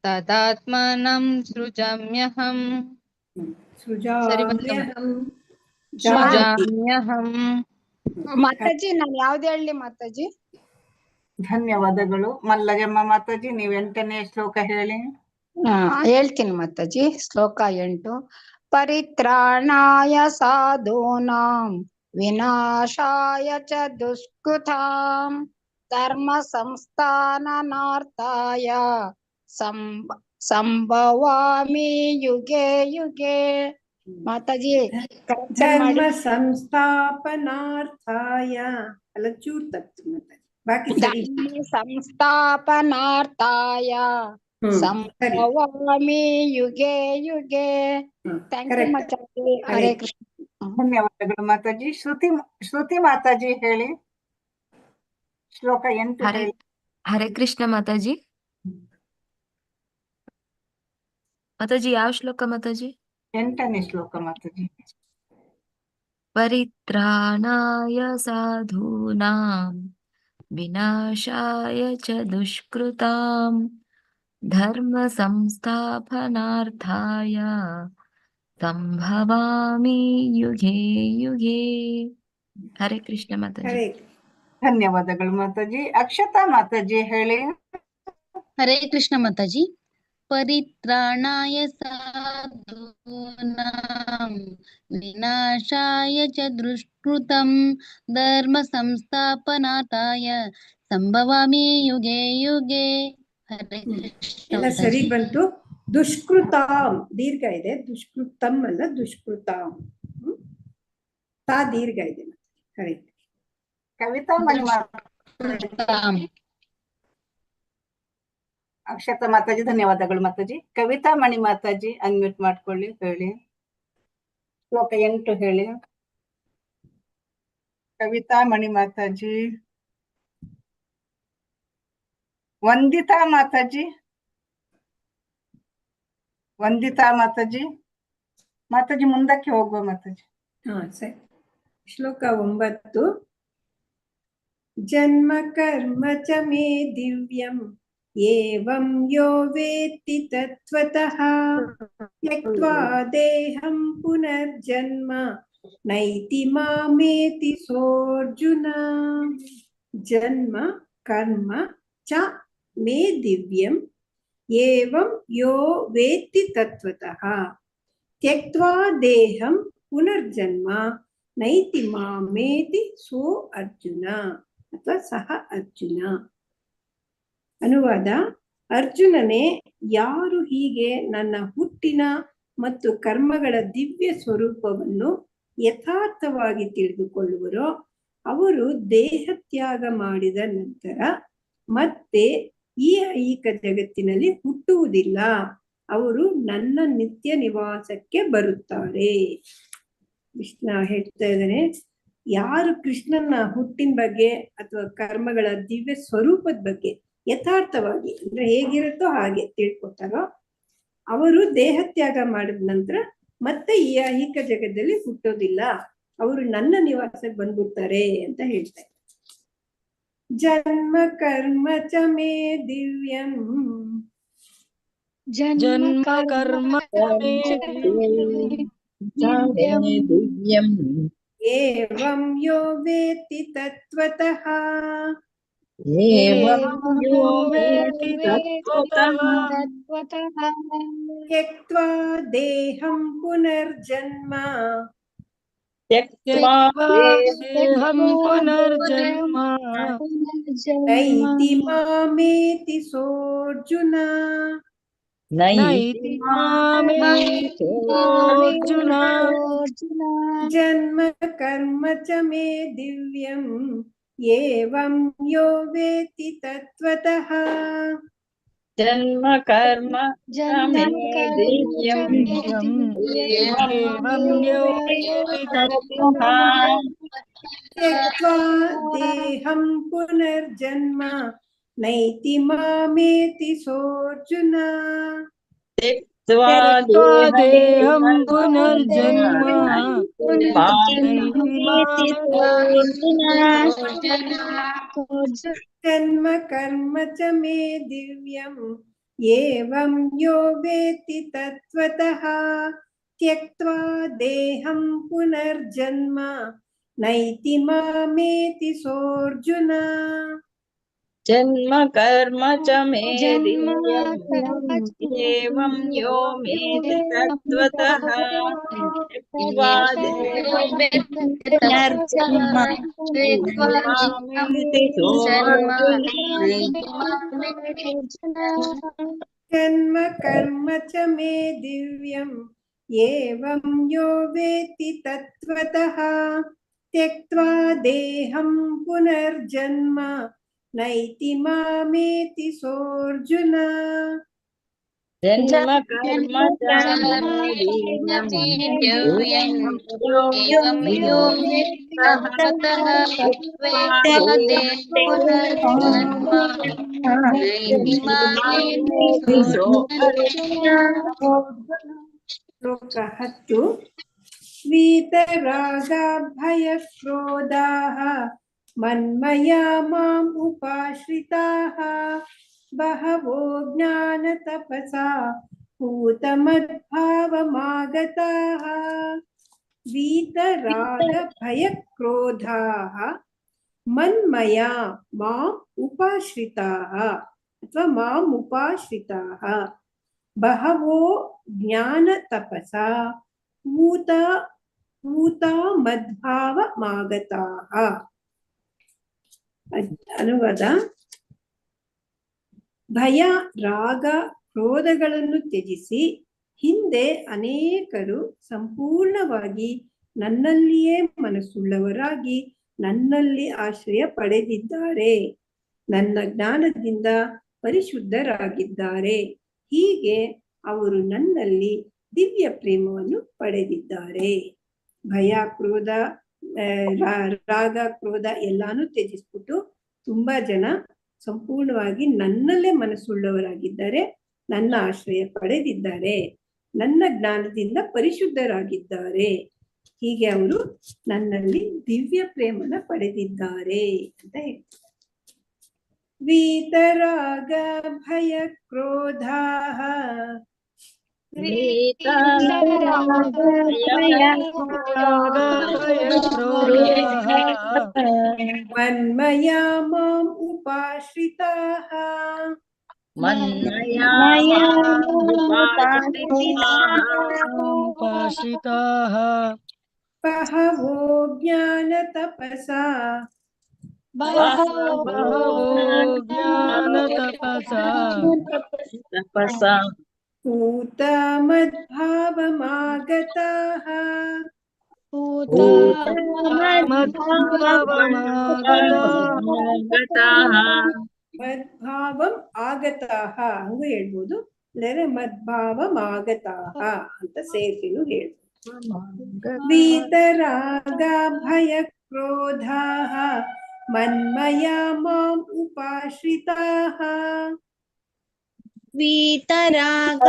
ತದಾತ್ಮಾನಂ ಸೃಜಾಮ್ಯಹಂ. ಸೃಜಾಮ್ಯಹಂ. ಸೃಜಾಮ್ಯಹಂ. ಮಾತಾಜಿ, ನಾನು ಯಾವ್ದು ಹೇಳಿ ಮಾತಾಜಿ? ಧನ್ಯವಾದಗಳು. ಮಲ್ಲಜಮ್ಮ ಮಾತಾಜಿ, ನೀವು 8ನೇ ಶ್ಲೋಕ ಹೇಳಿ. ಹೇಳ್ತೀನಿ ಮಾತಾಜಿ. ಶ್ಲೋಕ 8. ಪರಿತ್ರಾಣಾಯ ಸಾಧೂನಾಂ ವಿನಾಶಾಯ ಚ ದುಷ್ಕೃತಾಂ ಧರ್ಮ ಸಂಸ್ಥಾಪನಾರ್ಥಾಯ ಸಂಭವಾಮಿ ಯುಗೆ ಯುಗೆ. ಮಾತಾಜಿ ಧರ್ಮ ಸಂಸ್ಥಾಪನಾರ್ಥಾಯ ಅಲ್ಲ, ಚೂರ್ ತಪ್ಪು ಮಾತಾಜಿ. ಬಾಕಿ ಸರಿ. ಸಂಸ್ಥಾಪನಾರ್ಥಾಯ ಸಂಭವಾಮಿ ಯುಗೆ ಯುಗೆ. Thank you Mataji. ಹರೇ ಕೃಷ್ಣ. ಧನ್ಯವಾದಗಳು ಮಾತಾಜಿ. ಶ್ರುತಿ ಮಾತಾಜಿ ಹೇಳಿ. ಶ್ಲೋಕ 8 ಹೇಳಿ. ಹರೇ ಕೃಷ್ಣ ಮಾತಾಜಿ. ಮಾತಾಜಿ ಯಾವ ಶ್ಲೋಕ ಮಾತಾಜಿ? 8ನೇ ಶ್ಲೋಕ ಮಾತಾಜಿ. ಪರಿತ್ರಾಣಾಯ ಸಾಧೂನಾಂ ವಿನಾಶಾಯ ಚ ದುಷ್ಕೃತಾಂ ಧರ್ಮ ಸಂಸ್ಥಾಪನಾರ್ಥಾಯ ಸಂಭವಾಮಿ ಯುಗೆ ಯುಗೆ. ಹರೇ ಕೃಷ್ಣ ಮಾತಾಜಿ. ಧನ್ಯವಾದಗಳು ಮಾತಾಜಿ. ಅಕ್ಷತಾ ಮಾತಾಜಿ ಹೇಳಿ. ಹರೇ ಕೃಷ್ಣ ಮಾತಾಜಿ. ಪರಿತ್ರಾಣಾಯ ಸಾಧೂನಾಂ ವಿನಾಶಾಯ ಚ ದುಷ್ಕೃತಂ ಧರ್ಮ ಸಂಸ್ಥಾಪನಾರ್ಥಾಯ ಸಂಭವಾಮಿ ಯುಗೆ ಯುಗೆ. ಹರೇ ಕೃಷ್ಣ ಎಲ್ಲ ಸರಿ ಬಂತು. ದುಷ್ಕೃತಾಂ ದೀರ್ಘ ಇದೆ, ದುಷ್ಕೃತಂ ಅಲ್ಲ, ದುಷ್ಕೃತಾಂ. ತಾ ದೀರ್ಘ ಇದೆ. ಹರೇ ಕವಿತಾ ಮಣಿ ಅಕ್ಷತಾ ಮಾತಾಜಿ ಧನ್ಯವಾದಗಳು ಮಾತಾಜಿ. ಕವಿತಾ ಮಣಿ ಮಾತಾಜಿ ಅನ್ಮ್ಯೂಟ್ ಮಾಡ್ಕೊಳ್ಳಿ, ಹೇಳಿ. ಶ್ಲೋಕ 8 ಹೇಳಿ. ಕವಿತಾ ಮಣಿ ಮಾತಾಜಿ. ವಂದಿತಾ ಮಾತಾಜಿ. ವಂದಿತಾ ಮಾತಾಜಿ. ಮಾತಾಜಿ ಮುಂದಕ್ಕೆ ಹೋಗುವ ಮಾತಾಜಿ. ಸರಿ. ಶ್ಲೋಕ 9. ಜನ್ಮ ಕರ್ಮ ಚ ಮೇ ದಿವ್ಯಂ ಏವಂ ಯೋ ವೇತ್ತಿ ತತ್ವತಃ ತ್ಯಕ್ತ್ವಾ ದೇಹಂ ಪುನರ್ಜನ್ಮ ನೈತಿ ಮಾಮೇತಿ ಸೋರ್ಜುನ. ಜನ್ಮ ಕರ್ಮ ಚ ಮೇ ದಿವ್ಯಂ ಏವಂ ಯೋ ವೇತ್ತಿ ತತ್ವತಃ ತ್ಯಕ್ತ್ವಾ ದೇಹಂ ಪುನರ್ಜನ್ಮ ನೈತಿ ಮಾಮೇತಿ ಸೋ ಅರ್ಜುನ ಅಥವಾ ಸಹ ಅರ್ಜುನ. ಅನುವಾದ: ಅರ್ಜುನನೇ, ಯಾರು ಹೀಗೆ ನನ್ನ ಹುಟ್ಟಿನ ಮತ್ತು ಕರ್ಮಗಳ ದಿವ್ಯ ಸ್ವರೂಪವನ್ನು ಯಥಾರ್ಥವಾಗಿ ತಿಳಿದುಕೊಳ್ಳುವರೋ ಅವರು ದೇಹ ತ್ಯಾಗ ಮಾಡಿದ ನಂತರ ಮತ್ತೆ ಈ ಐಹಿಕ ಜಗತ್ತಿನಲ್ಲಿ ಹುಟ್ಟುವುದಿಲ್ಲ. ಅವರು ನನ್ನ ನಿತ್ಯ ನಿವಾಸಕ್ಕೆ ಬರುತ್ತಾರೆ. ಕೃಷ್ಣ ಹೇಳ್ತಾ ಇದ್ದಾನೆ, ಯಾರು ಕೃಷ್ಣನ ಹುಟ್ಟಿನ ಬಗ್ಗೆ ಅಥವಾ ಕರ್ಮಗಳ ದಿವ್ಯ ಸ್ವರೂಪದ ಬಗ್ಗೆ ಯಥಾರ್ಥವಾಗಿ ಅಂದ್ರೆ ಹೇಗಿರುತ್ತೋ ಹಾಗೆ ತಿಳ್ಕೊತಾರೋ ಅವರು ದೇಹ ತ್ಯಾಗ ಮಾಡಿದ ನಂತರ ಮತ್ತೆ ಈ ಐಹಿಕ ಜಗತ್ತಲ್ಲಿ ಹುಟ್ಟೋದಿಲ್ಲ, ಅವರು ನನ್ನ ನಿವಾಸಕ್ಕೆ ಬಂದ್ಬಿಡ್ತಾರೆ ಅಂತ ಹೇಳ್ತಾರೆ. ಜನ್ಮ ಕರ್ಮ ಚ ಮೇ ದಿವ್ಯಂ ಜನ್ಮ ಕರ್ಮ ದಿವ್ಯಂ ಏವಂ ಯೋ ವೇತ್ತಿ ತತ್ವತಃ ತ್ಯಕ್ತ್ವಾ ದೇಹಂ ಪುನರ್ಜನ್ಮ ನೈತಿ ಮಾಮೇತಿ ಸೋರ್ಜುನ. ಜನ್ಮ ಕರ್ಮ ಚ ಮೇ ದಿವ್ಯಂ ಏವಂ ಯೋ ವೇತ್ತಿ ತತ್ವತಃ ಜನ್ಮ ಕರ್ಮ ದಿವ್ಯಂ ಏವಂ ಯೋ ವೇತ್ತಿ ತತ್ವತಃ ತ್ಯಕ್ತ್ವಾ ದೇಹಂ ಪುನರ್ಜನ್ಮ ನೈತಿ ಮಾಮೇತಿ ಸೋರ್ಜುನ. ದೇಹಂ ಪುನರ್ಜನ್ಮ ಜನ್ಮ ಕರ್ಮ ಚ ಮೇ ದಿವ್ಯಂ ಏವಂ ಯೋ ವೇತ್ತಿ ತತ್ವತಃ ತ್ಯಕ್ತ್ವಾ ದೇಹಂ ಪುನರ್ಜನ್ಮ ನೈತಿ ಮಾಮೇತಿ ಸೋರ್ಜುನ. ಜನ್ಮ ಕರ್ಮ ಚ ಮೇ ದಿವ್ಯಂ ಏವಂ ಯೋ ವೇತ್ತಿ ತತ್ವತಃ ತ್ಯಕ್ತ್ವಾ ದೇಹಂ ಪುನರ್ಜನ್ಮ ಮಾಮೇತಿ ಸೋರ್ಜುನ. ಜನ್ಮ ಕರ್ಮ ಚ ಮೇ ದಿವ್ಯಂ ಏವಂ ಯೋ ವೇತ್ತಿ ತತ್ವತಃ ತ್ಯಕ್ತ್ವಾ ದೇಹಂ ಪುನರ್ಜನ್ಮ ನೈತಿ ಮಾಮೇತಿ ಸೋರ್ಜುನ. ಜನ್ಮ ಕರ್ಮ ಚ ಮೇ ದಿವ್ಯಂ ಏವಂ ಯೋ ವೇತ್ತಿ ತತ್ವತಃ ತ್ಯಕ್ತ್ವಾ ದೇಹಂ ನೈತಿ ಮಾಮೇತಿ ಸೋರ್ಜುನ. ಶ್ಲೋಕ 10. वीतरागाभयक्रोधाः मन्मया माम् उपाश्रिताः बहवो ज्ञानतपसा पूतमद्भावमागताः. वीतरागभयक्रोधाः मन्मया माम् उपाश्रिताः अथवा माम् उपाश्रिताः बहवो ज्ञानतपसा पूता मद्भावमागताः. ಅನುವಾದ: ಭಯ, ರಾಗ, ಕ್ರೋಧಗಳನ್ನು ತ್ಯಜಿಸಿ ಹಿಂದೆ ಅನೇಕರು ಸಂಪೂರ್ಣವಾಗಿ ನನ್ನಲ್ಲಿಯೇ ಮನಸ್ಸುಳ್ಳವರಾಗಿ ನನ್ನಲ್ಲಿ ಆಶ್ರಯ ಪಡೆದಿದ್ದಾರೆ. ನನ್ನ ಜ್ಞಾನದಿಂದ ಪರಿಶುದ್ಧರಾಗಿದ್ದಾರೆ. ಹೀಗೆ ಅವರು ನನ್ನಲ್ಲಿ ದಿವ್ಯ ಪ್ರೇಮವನ್ನು ಪಡೆದಿದ್ದಾರೆ. ಭಯ, ಕ್ರೋಧ, ರಾಗ, ಕ್ರೋಧ ಎಲ್ಲಾನು ತ್ಯಜಿಸ್ಬಿಟ್ಟು ತುಂಬಾ ಜನ ಸಂಪೂರ್ಣವಾಗಿ ನನ್ನಲ್ಲೇ ಮನಸ್ಸುಳ್ಳವರಾಗಿದ್ದಾರೆ, ನನ್ನ ಆಶ್ರಯ ಪಡೆದಿದ್ದಾರೆ, ನನ್ನ ಜ್ಞಾನದಿಂದ ಪರಿಶುದ್ಧರಾಗಿದ್ದಾರೆ. ಹೀಗೆ ಅವರು ನನ್ನಲ್ಲಿ ದಿವ್ಯ ಪ್ರೇಮನ ಪಡೆದಿದ್ದಾರೆ ಅಂತ ಹೇಳ್ತಾರೆ. ವೀತರಾಗ ಭಯ ಕ್ರೋಧ ಮನ್ಮಯಾ ಮಾಂ ಉಪಾಶ್ರಿತಾಃ ಬಹವೋ ಜ್ಞಾನ ತಪಸಾ ಭೂತ ಮದ್ಭಾವಮಾಗತಾಃ ಮದ್ಭಾವಂ ಆಗತಾಃ ಹಂಗೂ ಹೇಳ್ಬೋದು, ಇಲ್ಲರೆ ಮದ್ಭಾವಂ ಆಗತಾಃ ಅಂತ ಸೇರಿಸಿನೂ ಹೇಳ್ಬೋದು. ವೀತರಾಗ ಭಯ ಕ್ರೋಧಾಃ ಮನ್ಮಯಾ ಮಾಂ ಉಪಾಶ್ರಿತಾಃ ವೀತರಾಗ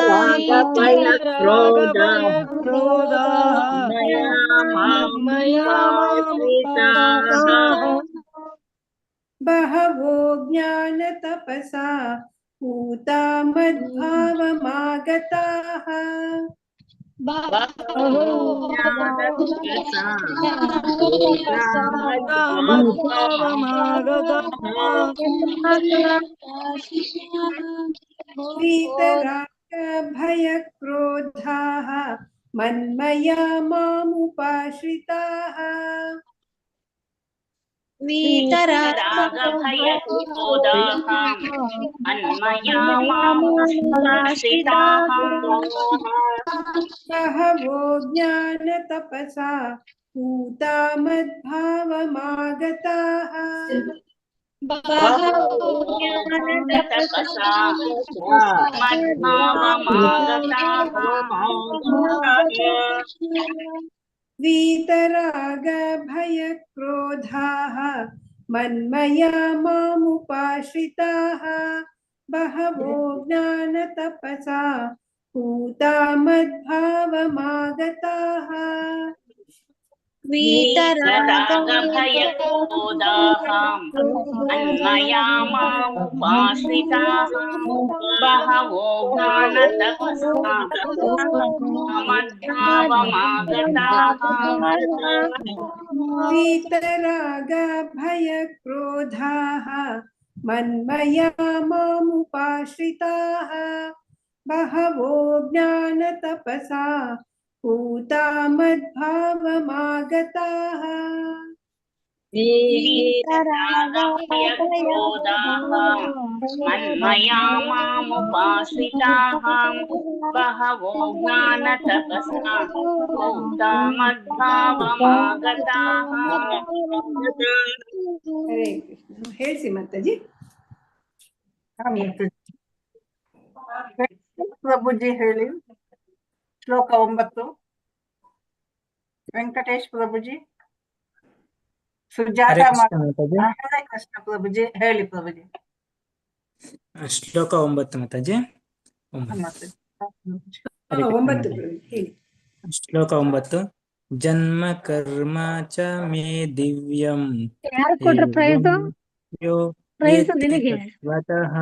ಬಹವೋ ಜ್ಞಾನ ತಪಸಾ ಭೂತಾ ಮದ್ಭಾವಮಾಗತಾಃ ವೀತರಾಗ ಭಯ ಕ್ರೋಧಾಃ ಮನ್ಮಯಾ ಮಾಮುಪಾಶ್ರಿತಾಃ वीतराग भय क्रोधाः मन्मया मामुपाश्रिताः बहवो ज्ञान तपसा पूता मद्भावमागताः वीतराग भय क्रोधाः मन्मया मामुपाश्रिताः बहवो ज्ञान तपसा पूता मद्भावमागताः वीतराग भय क्रोधाः मन्मया मामुपाश्रिताः बहवो ज्ञान तपसा मद्भावमागताः वीतराग भय क्रोधाः मन्मया मामुपाश्रिताः बहवो ज्ञान तपसा पूता मद्भावमागताः वीतराग भय क्रोधाः मन्मया मामुपाश्रिताः बहवो ज्ञान तपसा पूता मद्भावमागताः हरे कृष्ण हेळि माताजी ಪ್ರಭುಜಿ ಹೇಳಿ ಶ್ಲೋಕ 9 ವೆಂಕಟೇಶ್ ಪ್ರಭುಜಿ ಸುಜಾತ ಹರೇ ಕೃಷ್ಣ ಪ್ರಭುಜಿ ಹೇಳಿ ಪ್ರಭುಜಿ ಶ್ಲೋಕ 9 ಮಾತಾಜಿ ಶ್ಲೋಕ 9 ಜನ್ಮ ಕರ್ಮ ಚ ಮೇ ದಿವ್ಯಂ ಯಾರು ಕೊಟ್ರು ಪ್ರೈಸ್ ನಿನಗೆ ಸ್ವತಃ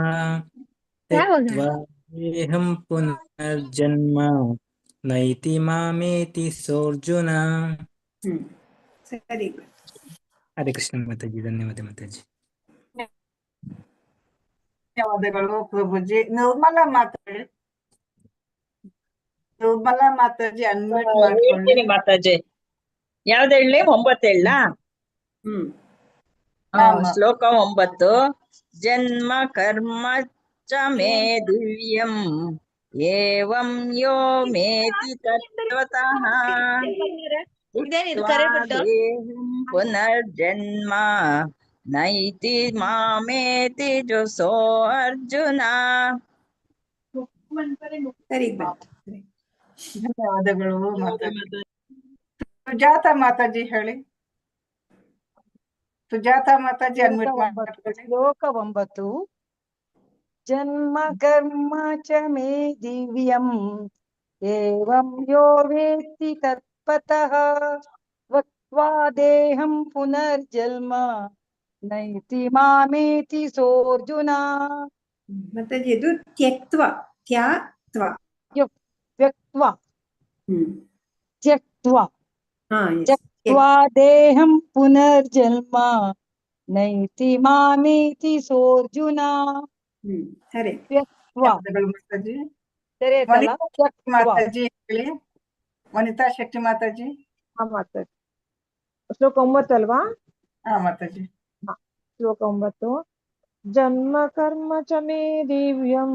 ತ್ಯಕ್ವಾಹಂ ಪುನರ್ಜನ್ಮ ನೈತಿ ಮಾಮೇತಿ ಸೋರ್ಜುನ. ಸರಿ ಹರೇ ಕೃಷ್ಣ ಮಾತಾಜಿ ಧನ್ಯವಾದ ಮಾತಾಜಿ. ಧನ್ಯವಾದಗಳು ಪ್ರಭುಜಿ. ನಿರ್ಮಲಾ ಮಾತಾಡಿ. ನಿರ್ಮಲಾ ಮಾತಾಜಿ ಅನ್ಮ್ಯೂಟ್ ಮಾಡ್ಕೊಳ್ಳಿ ಮಾತಾಜಿ. ಯಾವ್ದು ಹೇಳಿ 9 ಹೇಳ ಶ್ಲೋಕ 9 ಜನ್ಮ ಕರ್ಮ ಚ ಮೇ ದಿವ್ಯಂ ಏವಂ ಯೋ ಮೇತಿ ತತ್ವತಃ ಪುನರ್ಜನ್ಮ ನೈತಿ ಮಾಮೇತಿ ಜುಸೋ ಅರ್ಜುನ. ಸರಿ ಬಂತು. ಧನ್ಯವಾದಗಳು ಮಾತಾಜಿ. ಸುಜಾತ ಮಾತಾಜಿ ಹೇಳಿ. ಸುಜಾತ ಮಾತಾಜಿ ಅನ್ಮಿಟ್ ಮಾಡ್ಕೊಳ್ಳಿ. ಶ್ಲೋಕ 9. ಜನ್ಮ ಕರ್ಮ ಚ ಮೇ ದಿವ್ಯಂ ಏವಂ ಯೋ ವೇತ್ತಿ ತತ್ಪತಃ ವಕ್ತ್ವಾ ದೇಹಂ ಪುನರ್ಜನ್ಮ ನೈತಿ ಮಾಮೇತಿ ಸೋರ್ಜುನ. ಮಾತಾಜಿ ಇದು ತ್ಯಕ್ತ್ವ ತ್ಯಾತ್ವ ವ್ಯಕ್ತ್ವಾ ತ್ಯಕ್ತ್ವಾ ಹಾ ತ್ಯಕ್ತ್ವಾ ದೇಹಂ ಪುನರ್ಜನ್ಮ ನೈತಿ ಮಾಮೇತಿ ಸೋರ್ಜುನ. ಸರಿ. ಮಾತಾಜಿ ಮಾತಾಜಿ ಹೇಳಿ. ವನಿತಾ ಶೆಟ್ಟಿ ಮಾತಾಜಿ. ಮಾತಾಜಿ ಶ್ಲೋಕ 9 ಅಲ್ವಾ? ಮಾತಾಜಿ ಶ್ಲೋಕ 9. ಜನ್ಮ ಕರ್ಮ ಚ ಮೇ ದಿವ್ಯಂ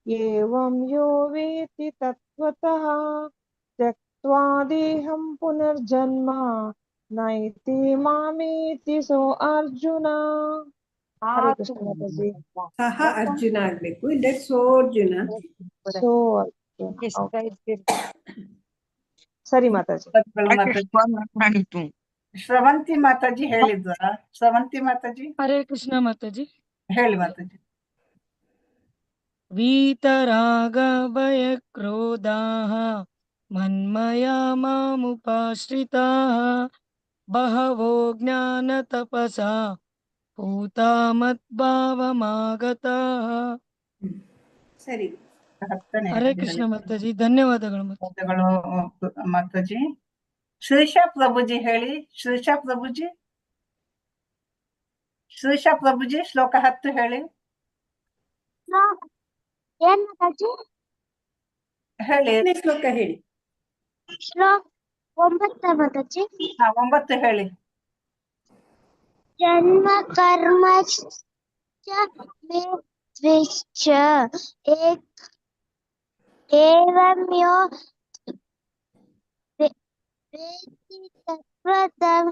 ಏವಂ ಯೋ ವೇತ್ತಿ ತತ್ವತಃ ತ್ಯಕ್ತ್ವಾ ದೇಹಂ ಪುನರ್ಜನ್ಮ ನೈತಿ ಮಾಮೇತಿ ಸೋ ಅರ್ಜುನ. ಹರೇ ಕೃಷ್ಣ ಮಾತಾಜಿ. ಸಹ ಅರ್ಜುನ ಆಗ್ಬೇಕು, ಇಲ್ಲ ಸೋರ್ಜುನ. ಸರಿ ಮಾತಾಜಿ. ಶ್ರವಂತಿ ಮಾತಾಜಿ ಹೇಳಿದ್ವ? ಶ್ರವಂತಿ ಮಾತಾಜಿ ಹರೇ ಕೃಷ್ಣ ಮಾತಾಜಿ. ಹೇಳಿ ಮಾತಾಜಿ. वीतराग भय क्रोधाः मन्मया मामुपाश्रिताः बहवो ज्ञानतपसा पूता मद्भावमागताः. ಸರಿ. ಹರೇ ಕೃಷ್ಣ ಮಾತಾಜಿ. ಧನ್ಯವಾದಗಳು ಮಾತಾಜಿ. ಶ್ರೀಶಾ ಪ್ರಭುಜಿ ಹೇಳಿ. ಶ್ರೀಶಾ ಪ್ರಭುಜಿ. ಶ್ರೀಶಾ ಪ್ರಭುಜಿ ಶ್ಲೋಕ 10 ಹೇಳಿ. ಏನ್ ಮಾತಾಜಿ? ಹೇಳಿ ಶ್ಲೋಕ ಹೇಳಿ. ಶ್ಲೋಕ 9 ಮಾತಾಜಿ. 9 ಹೇಳಿ. ಜನ್ಮ ಕರ್ಮ ಚ ಮೇ ದ್ವಿಶ್ಚ ಏವಂ ಯೋ ವೇತ್ತಿ ತತ್ವತಃ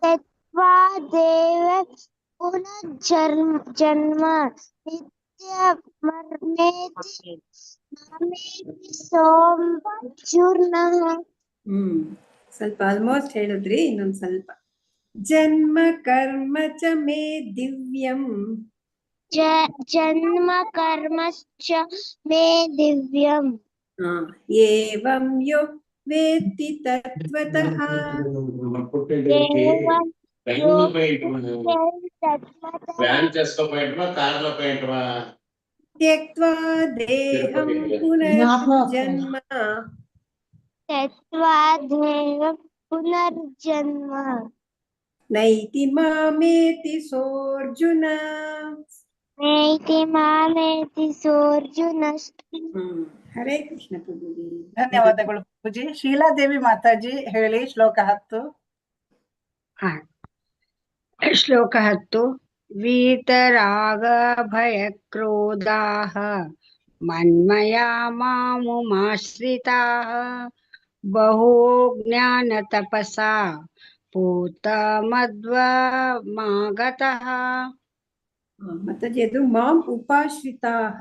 ತ್ಯಕ್ತ್ವಾ ದೇಹಂ ಪುನರ್ಜನ್ಮ ಮಾಮೇತಿ ಸೋರ್ಜುನ. ಸ್ವಲ್ಪ ಆಲ್ಮೋಸ್ಟ್ ಹೇಳಿದ್ರಿ, ಇನ್ನೊಂದ್ ಸ್ವಲ್ಪ. ಜನ್ಮ ಕರ್ಮ ಚ ಮೇ ದಿವ್ಯಂ ಜನ್ಮ ಕರ್ಮಶ್ಚ ಮೇ ದಿವ್ಯಂ ಏವಂ ಯೋ ವೇತ್ತಿ ತತ್ವತಃ ತ್ಯಕ್ತ್ವಾ ದೇಹಂ ಪುನರ್ಜನ್ಮ ನೈತಿ ಮಾಮೇತಿ ಸೋರ್ಜುನ. ಹರೇ ಕೃಷ್ಣ ಪ್ರಭುಜಿ. ಧನ್ಯವಾದಗಳು ಪ್ರಭುಜಿ. ಶೀಲಾದೇವಿ ಮಾತಾಜಿ ಹೇಳಿ. ಶ್ಲೋಕ 10. ಶ್ಲೋಕ 10. वीतराग भय क्रोधाः मन्मया मामुमाश्रिताः बहु ज्ञानतपसा पूतमद्वमागतः. ಮಾತಾಜಿ ಅದು ಮಾಂ ಉಪಾಶ್ರಿತಾಃ.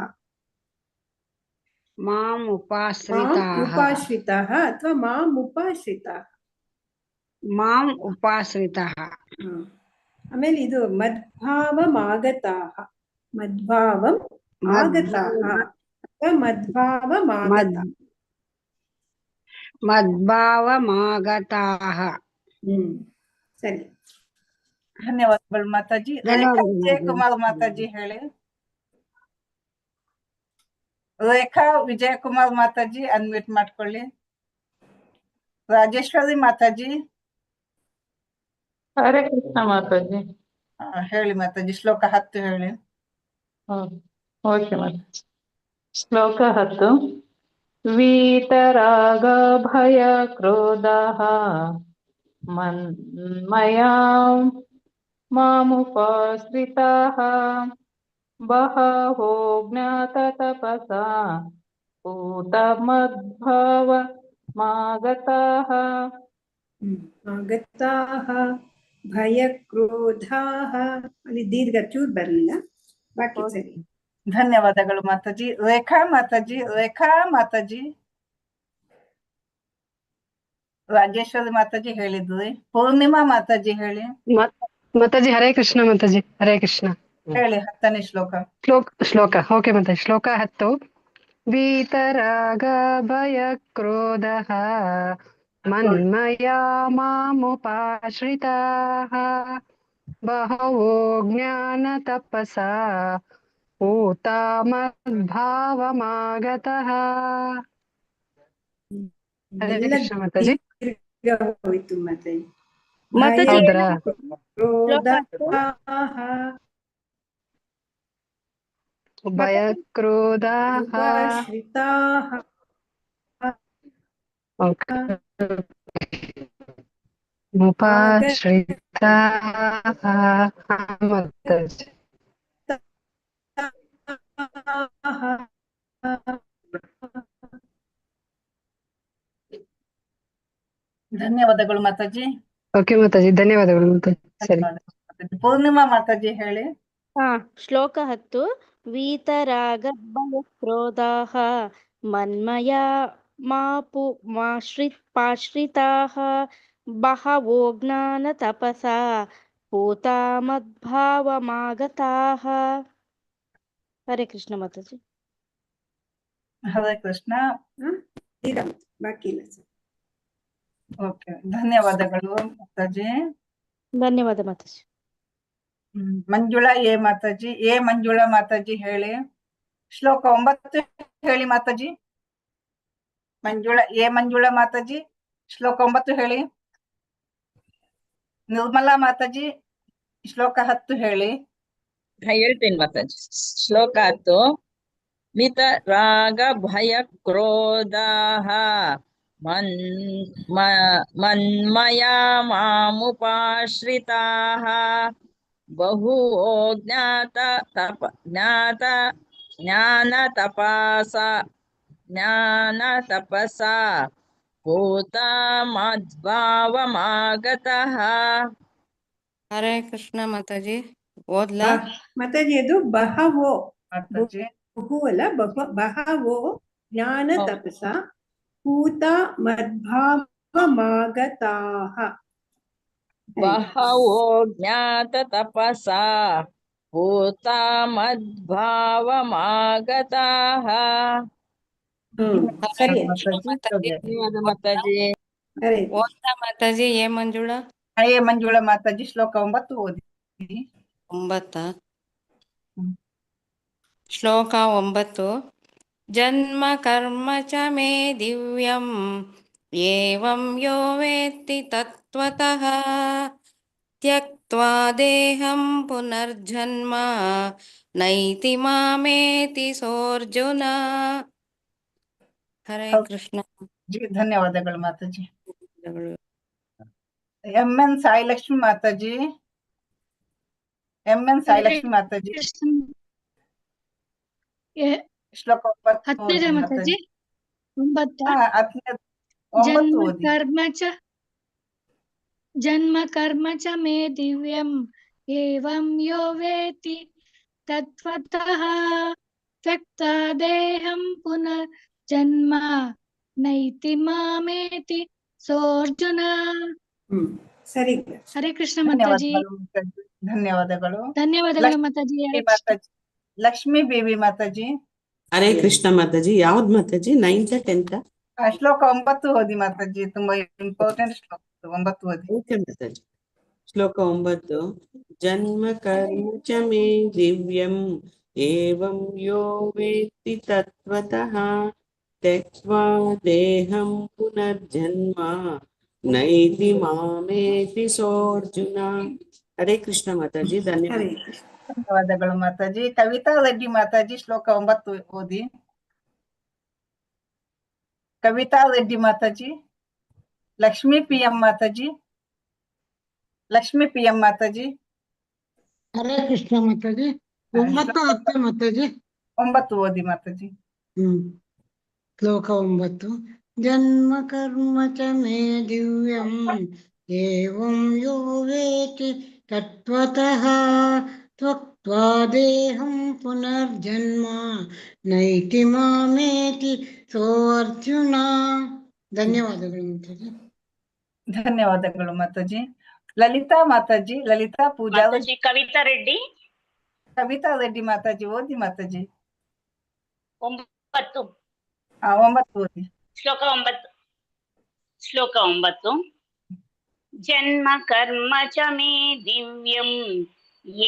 ಮಾಂ ಉಪಾಶ್ರಿತಾಃ ಅಥವಾ ಮಾಂ ಉಪಾಶ್ರಿತಾಃ. ಮಾಂ ಉಪಾಶ್ರಿತಾಃ. ಆಮೇಲೆ ಇದು ಮದ್ಭಾವಮಾಗತಾಃ. ಮದ್ಭಾವಂ ಆಗತಾಃ ಅಥವಾ ಮದ್ಭಾವಮಾಗತಾಃ. ಸರಿ. ಧನ್ಯವಾದಗಳು ಮಾತಾಜಿ. ರೇಖಾ ವಿಜಯಕುಮಾರ್ ಮಾತಾಜಿ ಹೇಳಿ. ರೇಖಾ ವಿಜಯಕುಮಾರ್ ಮಾತಾಜಿ ಅನ್ಮ್ಯೂಟ್ ಮಾಡ್ಕೊಳ್ಳಿ. ರಾಜೇಶ್ವರಿ ಮಾತಾಜಿ. ಹರೇ ಕೃಷ್ಣ ಮಾತಾಜಿ. ಹೇಳಿ ಮಾತಾಜಿ. ಶ್ಲೋಕ 10 ಹೇಳಿ. ಓಕೆ ಮಾತಾಜಿ. ಶ್ಲೋಕ 10. वीतराग भय क्रोधाः मन्मया मामुपाश्रिताः बहवो ज्ञाततपसा पूतमद्भवमागताः. ಭಯ ಕ್ರೋಧಾಹ ಅಲ್ಲಿ ದೀರ್ಘ ಚೂರ್ ಬರಲಿಲ್ಲ, ಬಾಕಿ ಸರಿ. ಧನ್ಯವಾದಗಳು ಮಾತಾಜಿ. ರೇಖಾ ಮಾತಾಜಿ, ರಾಜೇಶ್ವರಿ ಮಾತಾಜಿ ಹೇಳಿದ್ರಿ. ಪೂರ್ಣಿಮಾ ಮಾತಾಜಿ ಹೇಳಿ. ಮಾತಾಜಿ ಹರೇ ಕೃಷ್ಣ. ಮಾತಾಜಿ ಹರೇ ಕೃಷ್ಣ. ಹೇಳಿ 10ನೇ ಶ್ಲೋಕ. ಶ್ಲೋಕ ಓಕೆ ಮಾತಾಜಿ. ಶ್ಲೋಕ 10. ವೀತರಾಗ ಭಯ ಕ್ರೋಧ ಮನ್ಮಯಾ ಮಾಮುಪಾಶ್ರಿತಾಃ ಬಹವೋ ಜ್ಞಾನ ತಪಸಾ ಪೂತಾ ಮದ್ಭಾವಮಾಗತಃ. ಹರೇ ಕೃಷ್ಣ ಮಾತಾಜಿ. ಹೋಯ್ತು ಮಾತಾಜಿ. ಹೌದ್ರಾ? ಭಯ ಕ್ರೋಧಾಃ ಮುಪಾಶ್ರಿತಾಃ. ಮಾತಾಜಿ ಧನ್ಯವಾದಗಳು ಮಾತಾಜಿ. ಓಕೆ ಮಾತಾಜಿ, ಧನ್ಯವಾದಗಳು ಮಾತಾಜಿ. ಸರಿ. ಪೂರ್ಣಿಮಾ ಮಾತಾಜಿ ಹೇಳಿ. ಶ್ಲೋಕ 10. ವೀತರಾಗ ಭಯ ಕ್ರೋಧಾಃ ಮನ್ಮಯಾ ಪಾಶ್ರಿತಾಃ ಬಹವೋ ಜ್ಞಾನ ತಪಸಾ ಪೂತಾ ಮದ್ಭಾವಮಾಗತಾಃ. ಹರೇ ಕೃಷ್ಣ ಮಾತಾಜಿ. ಹರೇ ಕೃಷ್ಣ. ಬಾಕಿ ಇಲ್ಲ ಸರ್. ಓಕೆ, ಧನ್ಯವಾದಗಳು ಮಾತಾಜಿ. ಧನ್ಯವಾದ ಮಾತಾಜಿ. ಮಂಜುಳಾ ಮಂಜುಳಾ ಮಾತಾಜಿ ಹೇಳಿ. ಶ್ಲೋಕ 9 ಹೇಳಿ ಮಾತಾಜಿ. ಮಂಜುಳಾ ಮಾತಾಜಿ ಶ್ಲೋಕ 9 ಹೇಳಿ. ನಿರ್ಮಲಾ ಮಾತಾಜಿ ಶ್ಲೋಕ 10 ಹೇಳಿ. ಹೇಳ್ತೀನಿ ಮಾತಾಜಿ. ಶ್ಲೋಕ 10. ಮಿತ ರಾಗ ಭಯ ಕ್ರೋಧಾಃ ಮನ್ಮಯಾ ಮಾಮುಪಾಶ್ರಿತಾಃ ಬಹವೋ ಜ್ಞಾನ ತಪಸಾ ಪೂತಾ ಮದ್ಭಾವಮಾಗತಃ. ಹರೇ ಕೃಷ್ಣ ಮಾತಾಜಿ. ಓದ್ಲಾ ಮಾತಾಜಿ? ಅದು ಬಹವೋ ಮಾತಾಜಿ. ಬಹು ಅಲ್ಲ, ಬಹವೋ ಜ್ಞಾನ ತಪಸ ಪೂತ ಮದ್ಭಾವಮಾಗತಾಃ. ಬಹವೋ ಜ್ಞಾತ ತಪಸಾ ಪೂತಾ ಮದ್ಭಾವಮಾಗತಾಃ. ಸರಿ ಧನ್ಯವಾದ ಮಾತಾಜಿ. ಓದ್ಲಾ ಮಾತಾಜಿ? ಮಂಜುಳಾ ಮಾತಾಜಿ ಶ್ಲೋಕ 9 ಓದಿ. 9. ಶ್ಲೋಕ 9. ಜನ್ಮ ಕರ್ಮ ಚ ಮೇ ದಿವ್ಯಂ ಏವಂ ಯೋ ವೇತ್ತಿ ತತ್ವತಃ ತ್ಯಕ್ತ್ವಾ ದೇಹಂ ಪುನರ್ಜನ್ಮ ನೈತಿ ಮಾಮೇತಿ ಸೋರ್ಜುನ. ಹರೇ ಕೃಷ್ಣ. ಧನ್ಯವಾದಗಳು ಮಾತಾಜಿ. MN ಸಾಯಿಲಕ್ಷ್ಮಿ ಮಾತಾಜಿ. ಶ್ಲೋಕ 9 ಮಾತಾಜಿ. 9. ಜನ್ಮ ಕರ್ಮ ಚ ಮೇ ದಿವ್ಯಂ ಏವಂ ಯೋ ವೇತಿ ತತ್ವತಃ ತ್ಯಕ್ತಾ ದೇಹಂ ಪುನರ್ ಜನ್ಮ ನೈತಿ ಮಾಮೇತಿ ಸೋರ್ಜುನ. ಸರಿ. ಹರೇ ಕೃಷ್ಣ ಮಾತಾಜಿ. ಧನ್ಯವಾದಗಳು. ಧನ್ಯವಾದಗಳು ಮಾತಾಜಿ. ಲಕ್ಷ್ಮೀ ಬೇಬಿ ಮಾತಾಜಿ. ಹರೇ ಕೃಷ್ಣ ಮಾತಾಜಿ. ಯಾವ್ದು ಮಾತಾಜಿ? 9th 10th? ಶ್ಲೋಕ 9 ಓದಿ ಮಾತಾಜಿ. ತುಂಬಾ ಇಂಪಾರ್ಟೆಂಟ್ ಶ್ಲೋಕ 9 ಓದಿ. ಓಕೆ ಮಾತಾಜಿ. ಶ್ಲೋಕ 9. ಜನ್ಮ ಕರ್ಮ ಚ ಮೇ ದಿವ್ಯಂ ಏವಂ ಯೋ ವೇತ್ತಿ ತತ್ವತಃ ತ್ಯಕ್ತ್ವಾ ದೇಹಂ ಪುನರ್ಜನ್ಮ ನೈತಿ ಮಾಮೇತಿ ಸೋರ್ಜುನ. ಹರೇ ಕೃಷ್ಣ ಮಾತಾಜಿ. ಧನ್ಯವಾದಗಳು ಮಾತಾಜಿ. ಕವಿತಾ ರೆಡ್ಡಿ ಮಾತಾಜಿ ಶ್ಲೋಕ 9 ಓದಿ. ಕವಿತಾ ರೆಡ್ಡಿ ಮಾತಾಜಿ. ಲಕ್ಷ್ಮೀ PM ಮಾತಾಜಿ. ಹರೇ ಕೃಷ್ಣ ಮಾತಾಜಿ. 9 ಮಾತಾಜಿ. 9 ಓದಿ ಮಾತಾಜಿ. ಶ್ಲೋಕ 9. ಜನ್ಮ ಕರ್ಮ ಚ ಮೇ ದಿವ್ಯಂ एवं यो वेति तत्त्वतः त्यक्त्वा देहं पुनर्जन्म नैति मामेति सोऽर्जुन. ಧನ್ಯವಾದಗಳು ಮಾತಾಜಿ. ಧನ್ಯವಾದಗಳು ಮಾತಾಜಿ. ಲಲಿತಾ ಮಾತಾಜಿ, ಲಲಿತಾ ಪೂಜಾ ಮಾತಾಜಿ ಕವಿತಾ ರೆಡ್ಡಿ. ಕವಿತಾ ರೆಡ್ಡಿ ಮಾತಾಜಿ ಓದಿ ಮಾತಾಜಿ. 9. 9 ಓದಿ. ಶ್ಲೋಕ 9. ಜನ್ಮ ಕರ್ಮ ಚ ಮೇ ದಿವ್ಯಂ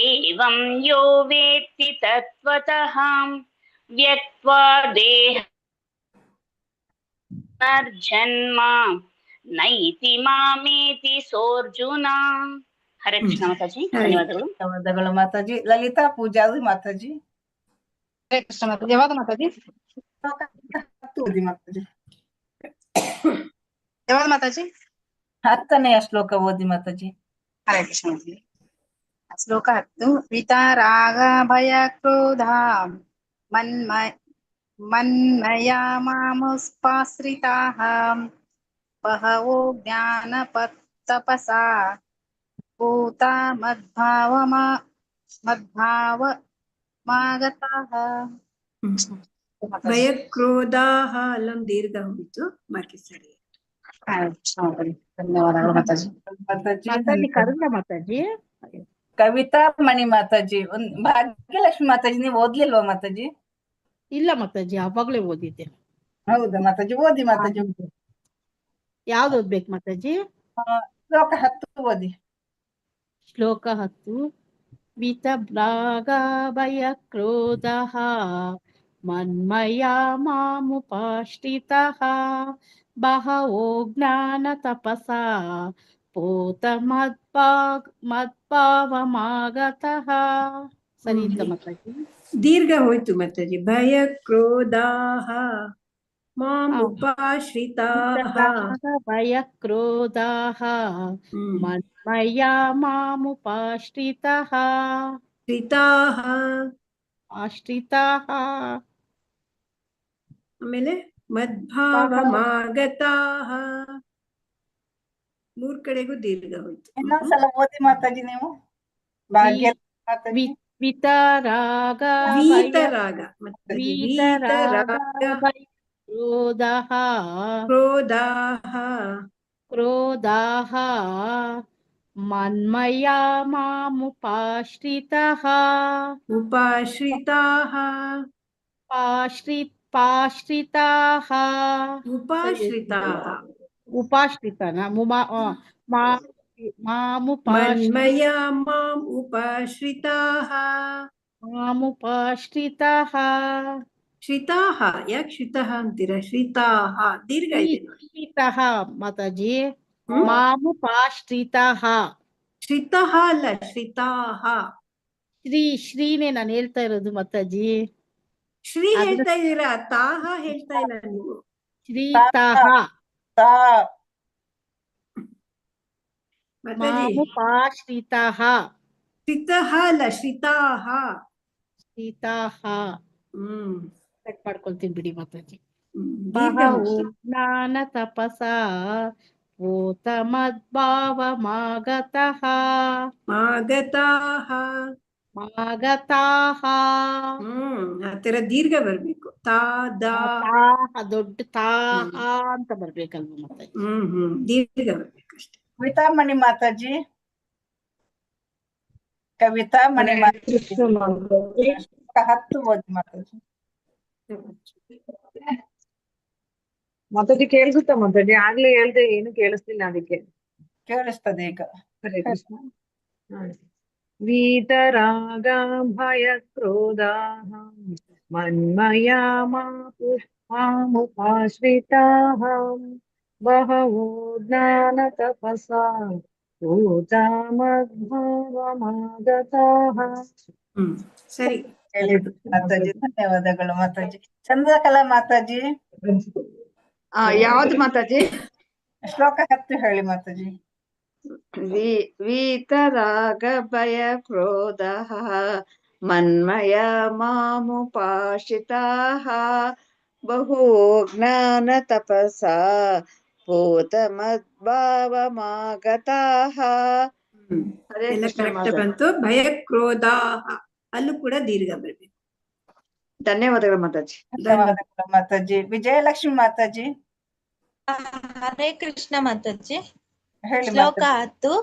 ಏವಂ ಯೋ ವೇತ್ತಿ ತತ್ವತಃ ವ್ಯಕ್ತ್ವಾ ದೇಹ ಜನ್ಮ ನೈತಿ ಮಾಮೇತಿ ಸೋರ್ಜುನ. ಹರೇ ಕೃಷ್ಣ ಮಾತಾಜಿ. ಧನ್ಯವಾದಗಳು. ಧನ್ಯವಾದಗಳು ಮಾತಾಜಿ. ಲಲಿತಾ ಪೂಜಾರಿ ಮಾತಾಜಿ. ಹರೇ ಕೃಷ್ಣ ಮಾತಾಜಿ. ಯಾವ್ದು ಮಾತಾಜಿ? 10 ಓದಿ ಮಾತಾಜಿ. ಯಾವ್ದು ಮಾತಾಜಿ? 10ನೆಯ ಶ್ಲೋಕ ಓದಿ ಮಾತಾಜಿ. ಹರೇ ಕೃಷ್ಣ ಮಾತಾಜಿ. ಶ್ಲೋಕ 10. ವಿತರಾಗ ಭಯ ಕ್ರೋಧ ಮನ್ಮಯಾ ಮಾಮುಪಾಶ್ರಿತಾಃ ಬಹವೋ ಜ್ಞಾನತಪಸಾ ಭೂತಾ ಮದ್ಭಾವಮಾಗತಾಃ. ಭಯ ಕ್ರೋಧಾಹ ಅಲ್ಲಂ ದೀರ್ಘ ಹೋಗಿತ್ತು, ಬಾಕಿ ಸರಿ. ಧನ್ಯವಾದಗಳು ಮಾತಾಜಿ. ಮಾತಾಜಿ ಕರುಣ ಮಾತಾಜಿ. ಕವಿತಾ ಮಣಿ ಮಾತಾಜಿ. ಭಾಗ್ಯಲಕ್ಷ್ಮಿ ಮಾತಾಜಿ ನೀವು ಓದ್ಲಿಲ್ವಾ ಮಾತಾಜಿ? ಇಲ್ಲ ಮಾತಾಜಿ, ಅವಾಗ್ಲೇ ಓದಿದ್ದೆ. ಹೌದಾ ಮಾತಾಜಿ? ಓದಿ ಮಾತಾಜಿ. ಯಾವ್ದು ಓದ್ಬೇಕು ಮಾತಾಜಿ? ಶ್ಲೋಕ 10 ಓದಿ. ಶ್ಲೋಕ 10. ವಿತರಾಗ ಭಯ ಕ್ರೋಧಃ ಮನ್ಮಯಾ ಮಾಮುಪಾಶ್ರಿತಃ ಬಹವೋ ಜ್ಞಾನ ತಪಸಾ ಪೂತ ಮದ್ಭಾವಮಾಗತಃ. ಸರಿ ಇತ್ತ ಮಾತಾಜಿ? ದೀರ್ಘ ಹೋಯ್ತು ಮಾತಾಜಿ. ಭಯ ಕ್ರೋಧಾಹ ಮಾಂ ಉಪಾಶ್ರಿತಾಃ. ಭಯ ಕ್ರೋಧಾಃ ಮನ್ಮಯಾ ಮಾಮುಪಾಶ್ರಿತಃ ಆಶ್ರಿತಾಃ. ಆಮೇಲೆ ಮದ್ಭಾವಮಾಗತಾಃ. 3 ಕಡೆಗೂ ದೀರ್ಘ ಹೋಯ್ತು. ಇನ್ನೊಂದ್ಸಲ ಓದಿ ಮಾತಾಜಿ ನೀವು. ಭಾಗ್ಯಲಕ್ಷ್ಮಿ ಮಾತಾಜಿ. ವಿತರಾಗ ವೀತರಾಗ ಮಾತಾಜಿ. ವೀತರಾಗ ಕ್ರೋಧಾಃ ಮನ್ಮಯಾ ಮಾಮುಪಾಶ್ರಿತಾಃ ಉಪಾಶ್ರಿತಾಃ. ಉಪಾಶ್ರಿತನ ಮನ್ಮಯಾ ಮಾಂ ಉಪಾಶ್ರಿತಾಃ. ಮಾಮುಪಾಶ್ರಿತಾಃ. ಶ್ರಿತಾಃ ಯಾಕೆ ಶ್ರಿತಃ ಅಂತೀರಾ? ಶ್ರಿತಾಃ ದೀರ್ಘ ಇದೆ ನೋಡಿ. ಶ್ರಿತಃ ಮಾತಾಜಿ. ಮಾಮುಪಾಶ್ರಿತಾಃ. ಶ್ರಿತಃ ಅಲ್ಲ, ಶ್ರಿತಾಃ. ಶ್ರೀನೇ ನಾನು ಹೇಳ್ತಾ ಇರೋದು ಮಾತಾಜಿ. ಶ್ರೀ ಹೇಳ್ತಾ ಇದ್ದೀರಾ, ತಾಹ ಹೇಳ್ತಾ ಇಲ್ಲ ನೀವು. ಶ್ರೀತಃ ಮಾಮುಪಾಶ್ರಿತಃ. ಶ್ರಿತಃ ಅಲ್ಲ, ಶ್ರಿತಾಃ. ಸೆಟ್ ಮಾಡ್ಕೊಳ್ತೀನಿ ಬಿಡಿ ಮಾತಾಜಿ. ಬಹವೋ ಜ್ಞಾನ ತಪಸಾ ಭೂತ ಮದ್ಭಾವಮಾಗತಃ ಆತರ ದೀರ್ಘ ಬರ್ಬೇಕು. ದೊಡ್ಡ ತಾಹ ಅಂತ ಬರ್ಬೇಕಲ್ವ ಮಾತಾಜಿ? ದೀರ್ಘ ಬರ್ಬೇಕು ಅಷ್ಟೇ. ಕವಿತಾ ಮಣಿ ಮಾತಾಜಿ. ಕವಿತಾ ಮಣಿ ಮಾತಾಜಿ. 10 ಓದಿ ಮಾತಾಜಿ. ಮಾತಾಜಿ ಕೇಳಿಸುತ್ತಾ ಮಾತಾಜಿ? ಆಗ್ಲೇ ಹೇಳ್ದೆ ಏನು ಕೇಳಿಸ್ತಿಲ್ಲ, ಅದಕ್ಕೆ. ಕೇಳಿಸ್ತದೆ ಈಗ. ಹರೇ ಕೃಷ್ಣ. ವೀತರಾಗ ಭಯ ಕ್ರೋಧಾಃ ಮನ್ಮಯಾ ಮಾಮುಪಾಶ್ರಿತಾಃ ಬಹವೋ ಜ್ಞಾನ ತಪಸಾ ಭೂತಾ ಮದ್ಭಾವಮಾಗತಾಃ. ಸರಿ ಹೇಳಿದ್ರು ಮಾತಾಜಿ. ಧನ್ಯವಾದಗಳು ಮಾತಾಜಿ. ಚಂದ್ರಕಲಾ ಮಾತಾಜಿ. ಯಾವ್ದು ಮಾತಾಜಿ? ಶ್ಲೋಕ 10 ಹೇಳಿ ಮಾತಾಜಿ. ವೀತರಾಗ ಭಯ ಕ್ರೋಧಃ ಮನ್ಮಯಾ ಮಾಮುಪಾಶ್ರಿತಾಃ ಬಹು ಜ್ಞಾನ ತಪಸಾ ಭೂತಮದ್ಭಾವಮಾಗತಾಃ. ಹರೇ ಎಲ್ಲ ಕೃಷ್ಣ ಕರೆಕ್ಟ್ ಮಾತಾಜಿ. ಬಂತು. ಭಯ ಕ್ರೋಧ ಅಲ್ಲೂ ಕೂಡ ದೀರ್ಘ ಬರ್ಬೇಕು. ಧನ್ಯವಾದಗಳು ಮಾತಾಜಿ. ಧನ್ಯವಾದಗಳು ಮಾತಾಜಿ. ವಿಜಯಲಕ್ಷ್ಮಿ ಮಾತಾಜಿ ಹರೇ ಕೃಷ್ಣ ಮಾತಾಜಿ. ಹೇಳಿ ಶ್ಲೋಕ ಮಾತಾಜಿ. 10.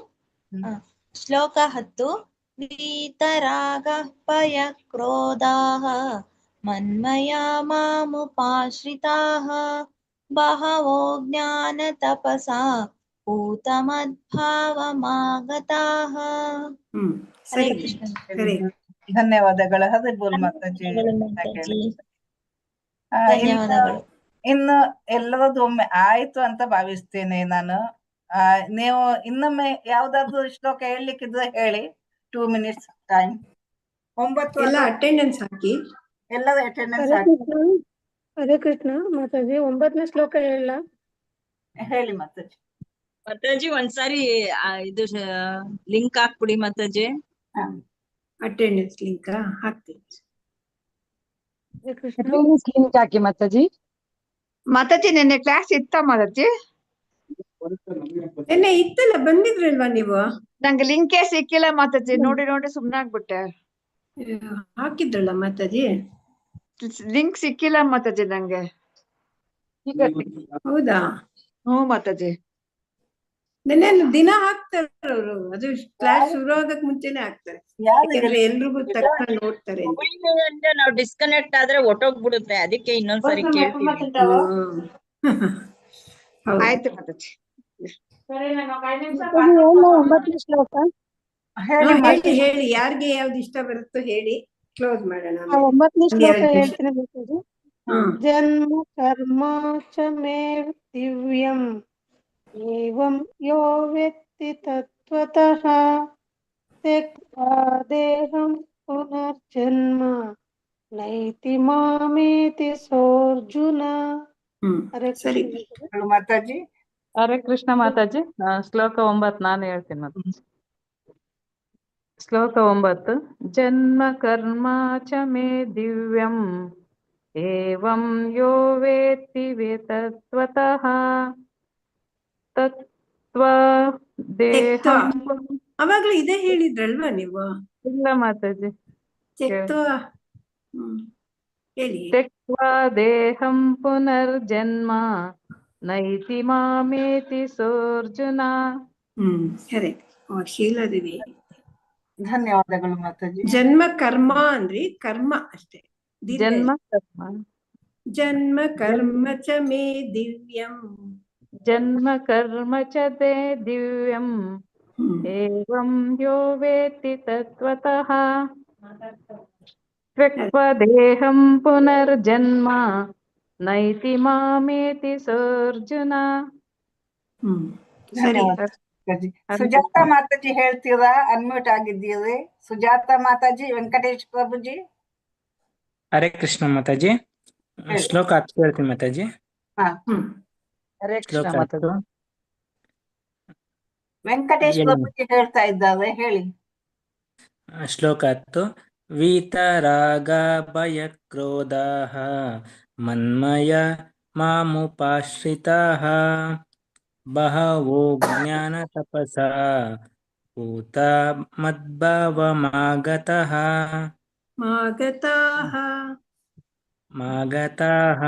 ಶ್ಲೋಕ 10. वीतरागः भयक्रोधाः मन्मया मामुपाश्रिताः बहवो ज्ञानतपसा भूतमद्भावमागताः. ಹರೇ ಕೃಷ್ಣ. ಧನ್ಯವಾದಗಳು. ಹರೇ ಬೋಲ್ ಮಾತಾಜಿ. ಧನ್ಯವಾದಗಳು. ಇನ್ನು ಎಲ್ಲರದ್ದು ಒಮ್ಮೆ ಆಯ್ತು ಅಂತ ಭಾವಿಸ್ತೇನೆ ನಾನು. ನೀವು ಇನ್ನೊಮ್ಮೆ ಯಾವ್ದಾದ್ರು ಶ್ಲೋಕ ಹೇಳಲಿಕ್ಕಿದ್ರೆ ಹೇಳಿ. 2 minutes ಟೈಮ್. 9 ಎಲ್ಲ ಅಟೆಂಡೆನ್ಸ್ ಹಾಕಿ. ಎಲ್ಲರ ಅಟೆಂಡೆನ್ಸ್ ಹರೇ ಹಾಕಿ. ಕೃಷ್ಣ. ಹರೇ ಕೃಷ್ಣ ಮಾತಾಜಿ. 9ನೇ ಶ್ಲೋಕ ಹೇಳ. ಹೇಳಿ ಮಾತಾಜಿ. ಮಾತಾಜಿ ಒಂದ್ಸಾರಿ ಇದು ಲಿಂಕ್ ಹಾಕ್ಬಿಡಿ ಮಾತಾಜಿ. ಅಟೆಂಡೆನ್ಸ್ ಲಿಂಕ್ ಹಾಕ್ತೀನಿ. ಲಿಂಕ್ ಹಾಕಿ ಮಾತಾಜಿ. ಮಾತಾಜಿ ನಿನ್ನೆ ಕ್ಲಾಸ್ ಇತ್ತ ಮಾತಾಜಿ? ನಿನ್ನೆ ಇತ್ತಲ್ಲ, ಬಂದಿದ್ರಲ್ವಾ ನೀವು? ನಂಗೆ ಲಿಂಕೇ ಸಿಕ್ಕಿಲ್ಲ ಮಾತಾಜಿ. ನೋಡಿ ನೋಡಿ ಸುಮ್ನೆ ಆಗ್ಬಿಟ್ಟೆ. ಹಾಕಿದ್ರಲ್ಲ ಮಾತಾಜಿ. ಲಿಂಕ್ ಸಿಕ್ಕಿಲ್ಲ ಮಾತಾಜಿ ನಂಗೆ. ಹೌದಾ? ಹ್ಞೂ ಮಾತಾಜಿ. ನಿನ್ನೆ ದಿನ ಹಾಕ್ತಾರೆ ಅವರು. ಅದು ಕ್ಲಾಸ್ ಶುರು ಆಗಕ್ ಮುಂಚೆನೆ ಹಾಕ್ತಾರೆ. ಯಾಕಂದ್ರೆ ಎಲ್ರಿಗೂ ತಕ್ಷಣ ನೋಡ್ತಾರೆ. ನಾವು ಡಿಸ್ಕನೆಕ್ಟ್ ಆದ್ರೆ ಒಟ್ಟೋಗ್ಬಿಡುತ್ತೆ. ಅದಕ್ಕೆ ಇನ್ನೊಂದ್ಸರಿ ಕೇಳ್ತೀವಿ. ಆಯ್ತು ಮಾತಾಜಿ. 9ನೇ ಶ್ಲೋಕ. ಹೇಳಿ ಯಾರಿಗೆ ಯಾವ್ದು ಇಷ್ಟ ಬರುತ್ತೋ ಹೇಳಿ, ಕ್ಲೋಸ್ ಮಾಡೋಣ. 9ನೇ ಶ್ಲೋಕ ಹೇಳ್ತೀನಿ ಮಾತಾಜಿ. ಜನ್ಮ ಕರ್ಮ ಚ ಮೇ ದಿವ್ಯಂ ಏವಂ ಯೋ ವೇತ್ತಿ ತತ್ವತಃ ತ್ಯಕ್ತ್ವಾ ದೇಹಂ ಪುನರ್ಜನ್ಮ ನೈತಿ ಮಾಮೇತಿ ಸೋರ್ಜುನ. ಸರಿ ಮಾತಾಜಿ. ಹರೇ ಕೃಷ್ಣ ಮಾತಾಜಿ. ಶ್ಲೋಕ 9 ನಾನು ಹೇಳ್ತೀನಿ ಮಾತಾಜಿ. ಶ್ಲೋಕ 9. ಜನ್ಮ ಕರ್ಮ ಚ ಮೇ ದಿವ್ಯಂ ಏವಂ ಯೋ ವೇತ್ತಿ ವೇತತ್ವತಃ ತತ್ವ ದೇಹಂ. ಅವಾಗ್ಲೂ ಇದೇ ಹೇಳಿದ್ರಲ್ವಾ ನೀವು? ಇಲ್ಲ ಮಾತಾಜಿ. ಹೇಳಿ. ತ್ಯಕ್ತ್ವಾ ದೇಹಂ ಪುನರ್ಜನ್ಮ ನೈತಿ ಮಾಮೇತಿ ಸೋರ್ಜುನ. ಸರಿ. ಶೀಲಾದೇವಿ ಧನ್ಯವಾದಗಳು ಮಾತಾಜಿ. ಜನ್ಮ ಕರ್ಮ ಅಂದ್ರಿ, ಕರ್ಮ ಅಷ್ಟೇ. ಜನ್ಮ ಕರ್ಮ. ಜನ್ಮ ಕರ್ಮ ಚ ಮೇ ದಿವ್ಯಂ. ಜನ್ಮ ಕರ್ಮ ಚ ತೇ ದಿವ್ಯಂ ಏವಂ ಯೋ ವೇತ್ತಿ ತತ್ವತಃ ತ್ಯಕ್ತ್ವಾ ದೇಹಂ ಪುನರ್ಜನ್ಮ ನೈತಿ ಮಾಮೇತಿ ಸೋರ್ಜುನ. ಸುಜಾತ ಮಾತಾಜಿ ಹೇಳ್ತೀರಾ? ಅನ್ಮ್ಯೂಟ್ ಆಗಿದ್ದೀರಿ. ಸುಜಾತ ಮಾತಾಜಿ. ವೆಂಕಟೇಶ್ ಪ್ರಭುಜಿ. ಹರೇ ಕೃಷ್ಣ ಮಾತಾಜಿ. ಶ್ಲೋಕ 10 ಹೇಳ್ತೀನಿ ಮಾತಾಜಿ. ಹರೇ ಕೃಷ್ಣ ಶ್ಲೋಕ ಮಾತಾಜಿ. 10. ವೆಂಕಟೇಶ್ ಪ್ರಭುಜಿ ಹೇಳ್ತಾ ಇದ್ದಾರೆ, ಹೇಳಿ. ಶ್ಲೋಕ 10. ವೀತರಾಗ ಭಯ ಕ್ರೋಧಾಃ ಮನ್ಮಯ ಮಾಮುಪಾಶ್ರಿತಾಃ ಬಹವೋ ಜ್ಞಾನ ತಪಸಾ ಭೂತ ಮದ್ಭಾವಮಾಗತಾಃ. ಮಾಗತಾಃ.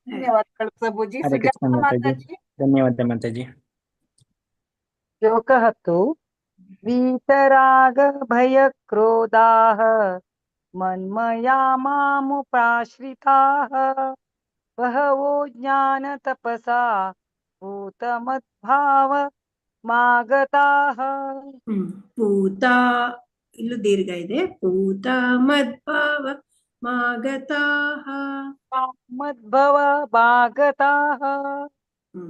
ಧನ್ಯವಾದಗಳು ಪ್ರಭುಜಿ. ಹರೇ ಕೃಷ್ಣ ಸುಜಾತ ಮಾತಾಜಿ. ಮಾತಾಜಿ. ಧನ್ಯವಾದ ಮಾತಾಜಿ. ಶ್ಲೋಕ 10. ವೀತರಾಗ ಭಯ ಕ್ರೋಧಾಃ ಮನ್ಮಯಾ ಮಾಮುಪಾಶ್ರಿತಾಃ ಬಹವೋ ಜ್ಞಾನ ತಪಸಾ ಭೂತಮದ್ಭಾವ ಮಾಗತಾಃ. ಪೂತ ಇಲ್ಲೂ ದೀರ್ಘ ಇದೆ. ಪೂತ ಮದ್ಭಾವ ಮಾಗತಾಃ. ಮದ್ಭವ ಮಾಗತಾಃ.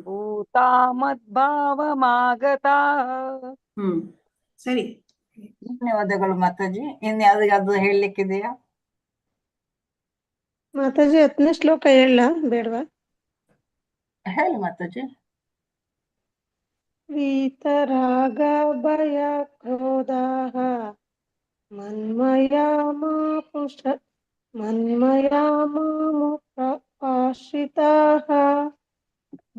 ಭೂತ ಮದ್ಭಾವ ಮಾಗತಾಃ. ಸರಿ. ಧನ್ಯವಾದಗಳು ಮಾತಾಜಿ. ಇನ್ ಯಾರಿಗಾದ್ರೂ ಹೇಳಲಿಕ್ಕಿದೆಯಾ? ಮಾತಾಜಿ 10ನೇ ಶ್ಲೋಕ ಹೇಳ ಬೇಡವಾ? ಹೇಳಿ ಮಾತಾಜಿ. ವೀತರಾಗ ಭಯ ಕ್ರೋಧಾಃ ಮನ್ಮಯಾ ಮಾಮುಪಾಶ್ರಿತಾಃ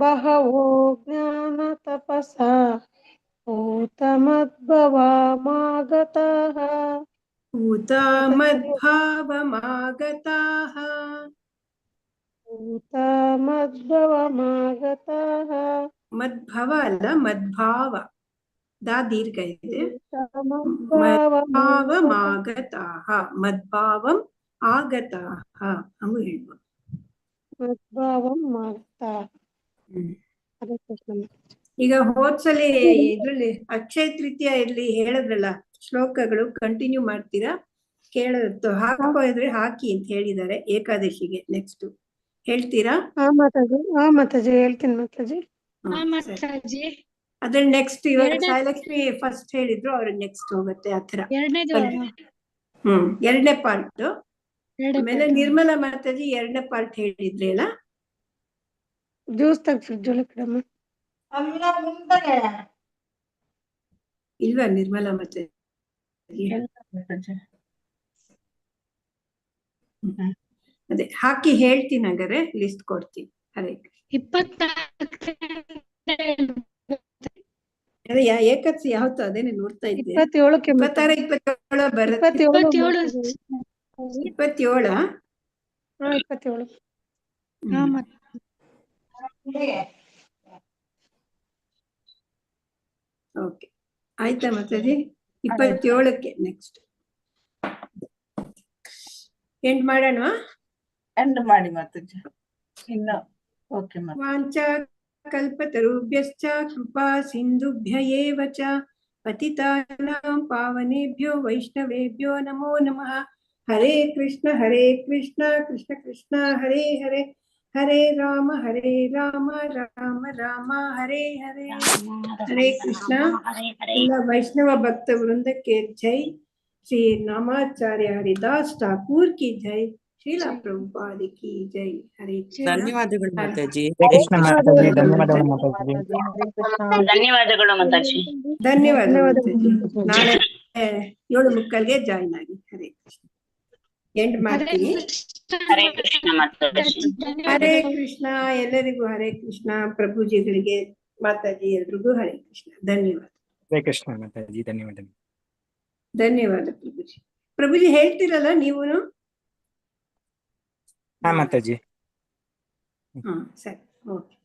ಬಹವೋ ಜ್ಞಾನ ತಪಸಾ ಭೂತಮದ್ಭವಮಾಗತಾಃ ಭೂತಮದ್ಭಾವಮಾಗತಾಃ ಭೂತಮದ್ಭವಮಾಗತಾಃ ಮದ್ಭವ ಅಲ್ಲ ಮದ್ಭಾವ ದಾ ದೀರ್ಘ ಇದೆ ಮದ್ಭಾವಮಾಗತಾಃ ಮದ್ಭಾವಮಾಗತಾಃ ಮದ್ಭಾವಂ ಆಗತಾಃ ಹಂಗೂ ಹೇಳ್ಬೋದು. ಮದ್ಭಾವಂ ಆಗತಾಃ. ಹ್ಮ್. ಹರೇ ಕೃಷ್ಣ. ಈಗ ಹೋದ್ಸಲಿ ಇದ್ರಲ್ಲಿ ಅಕ್ಷಯ ತೃತೀಯ ಇಲ್ಲಿ ಹೇಳಿದ್ರಲ್ಲ ಶ್ಲೋಕಗಳು ಕಂಟಿನ್ಯೂ ಮಾಡ್ತೀರಾ? ಹಾಕೋ ಇದ್ರೆ ಹಾಕಿ ಅಂತ ಹೇಳಿದ್ದಾರೆ ಏಕಾದಶಿಗೆ. ನೆಕ್ಸ್ಟ್ ಹೇಳ್ತೀರಾ? ಮಾತಾಜಿ ಹೇಳ್ತೀನಿ ಮಾತಾಜಿ. ಮಾತಾಜಿ ಅದ್ರಲ್ಲಿ ನೆಕ್ಸ್ಟ್ ಇವಾಗ ಸಾಯಲಕ್ಷ್ಮಿ ಫಸ್ಟ್ ಹೇಳಿದ್ರು, ಅವ್ರಿಗೆ ನೆಕ್ಸ್ಟ್ ಹೋಗುತ್ತೆ ಆತರ. ಎರಡನೇ ಪಾರ್ಟ್. ಆಮೇಲೆ ನಿರ್ಮಲಾ ಮಾತಾಜಿ ಎರಡನೇ ಪಾರ್ಟ್ ಹೇಳಿದ್ರಿ ಅಲ್ಲ. ಜ್ಯೂಸ್ ತೆಗ್ದು ಫ್ರಿಡ್ಜ್ ಒಳಗೆ ಇಡಮ್ಮ. ಇಲ್ವಾ ನಿರ್ಮಲಾ ಮಾತಾಜಿ? ಅದೇ ಹಾಕಿ ಹೇಳ್ತೀನಿ, ಹಂಗಾರೆ ಲಿಸ್ಟ್ ಕೊಡ್ತೀನಿ. ಹರೇ ಅದೇ ಏಕತ್ಸ ಯಾವತ್ತು ಅದೇನೆ ನೋಡ್ತಾ ಇದ್ದೆ. 27ಕ್ಕೆ 26, 27 ಬರುತ್ತೆ. 27. ಓಕೆ ಆಯ್ತಾ ಮಾತಾಜಿ? 27ಕ್ಕೆ ನೆಕ್ಸ್ಟ್ ಎಂಡ್ ಮಾಡೋಣ. ಎಂಡ್ ಮಾಡಿ ಮಾತಾಜಿ. ಇನ್ನು ಓಕೆ ವಾಂಚಾ ಕಲ್ಪತರುಭ್ಯಶ್ಚ ಕೃಪಾ ಸಿಂಧುಭ್ಯ ಏವ ಚ ಪತಿತಾನಾಂ ಪಾವನೇಭ್ಯೋ ವೈಷ್ಣವೇಭ್ಯೋ ನಮೋ ನಮಃ. ಹರೇ ಕೃಷ್ಣ ಕೃಷ್ಣ ಕೃಷ್ಣ ಹರೇ ಹರೇ, ಹರೇ ರಾಮ ರಾಮ ರಾಮ ಹರೇ ಹರೇ. ಹರೇ ಕೃಷ್ಣ. ಎಲ್ಲ ವೈಷ್ಣವ ಭಕ್ತ ವೃಂದಕ್ಕೆ ಜೈ. ಶ್ರೀ ನಾಮಾಚಾರ್ಯ ಹರಿದಾಸ್ ಠಾಕೂರ್ ಕಿ ಜೈ. ಶ್ರೀಲ ಪ್ರಭುಪಾದ ಕಿ ಜೈ. ಹರೇ ಕೃಷ್ಣ. ಧನ್ಯವಾದಗಳು ಮಾತಾಜಿ. ಧನ್ಯವಾದಗಳು ಮಾತಾಜಿ. ಧನ್ಯವಾದ. ನಾಳೆ 7:45ಗೆ ಜಾಯಿನ್ ಆಗಿ. ಹರೇ ಕೃಷ್ಣ. ಎಂಡ್ ಮಾಡ್ತೀನಿ. ಹರೇ ಕೃಷ್ಣ ಮಾತಾಜಿ. ಹರೇ ಕೃಷ್ಣ. ಎಲ್ಲರಿಗೂ ಹರೇ ಕೃಷ್ಣ. ಪ್ರಭುಜಿಗಳಿಗೆ ಮಾತಾಜಿ ಎಲ್ರಿಗೂ ಹರೇ ಕೃಷ್ಣ. ಧನ್ಯವಾದ. ಹರೇ ಕೃಷ್ಣ ಮಾತಾಜಿ. ಧನ್ಯವಾದ ಪ್ರಭುಜಿ. ಪ್ರಭುಜಿ ಹೇಳ್ತಿರಲ್ಲ ನೀವುನು? ಹಾ ಮಾತಾಜಿ. ಸರಿ, ಓಕೆ.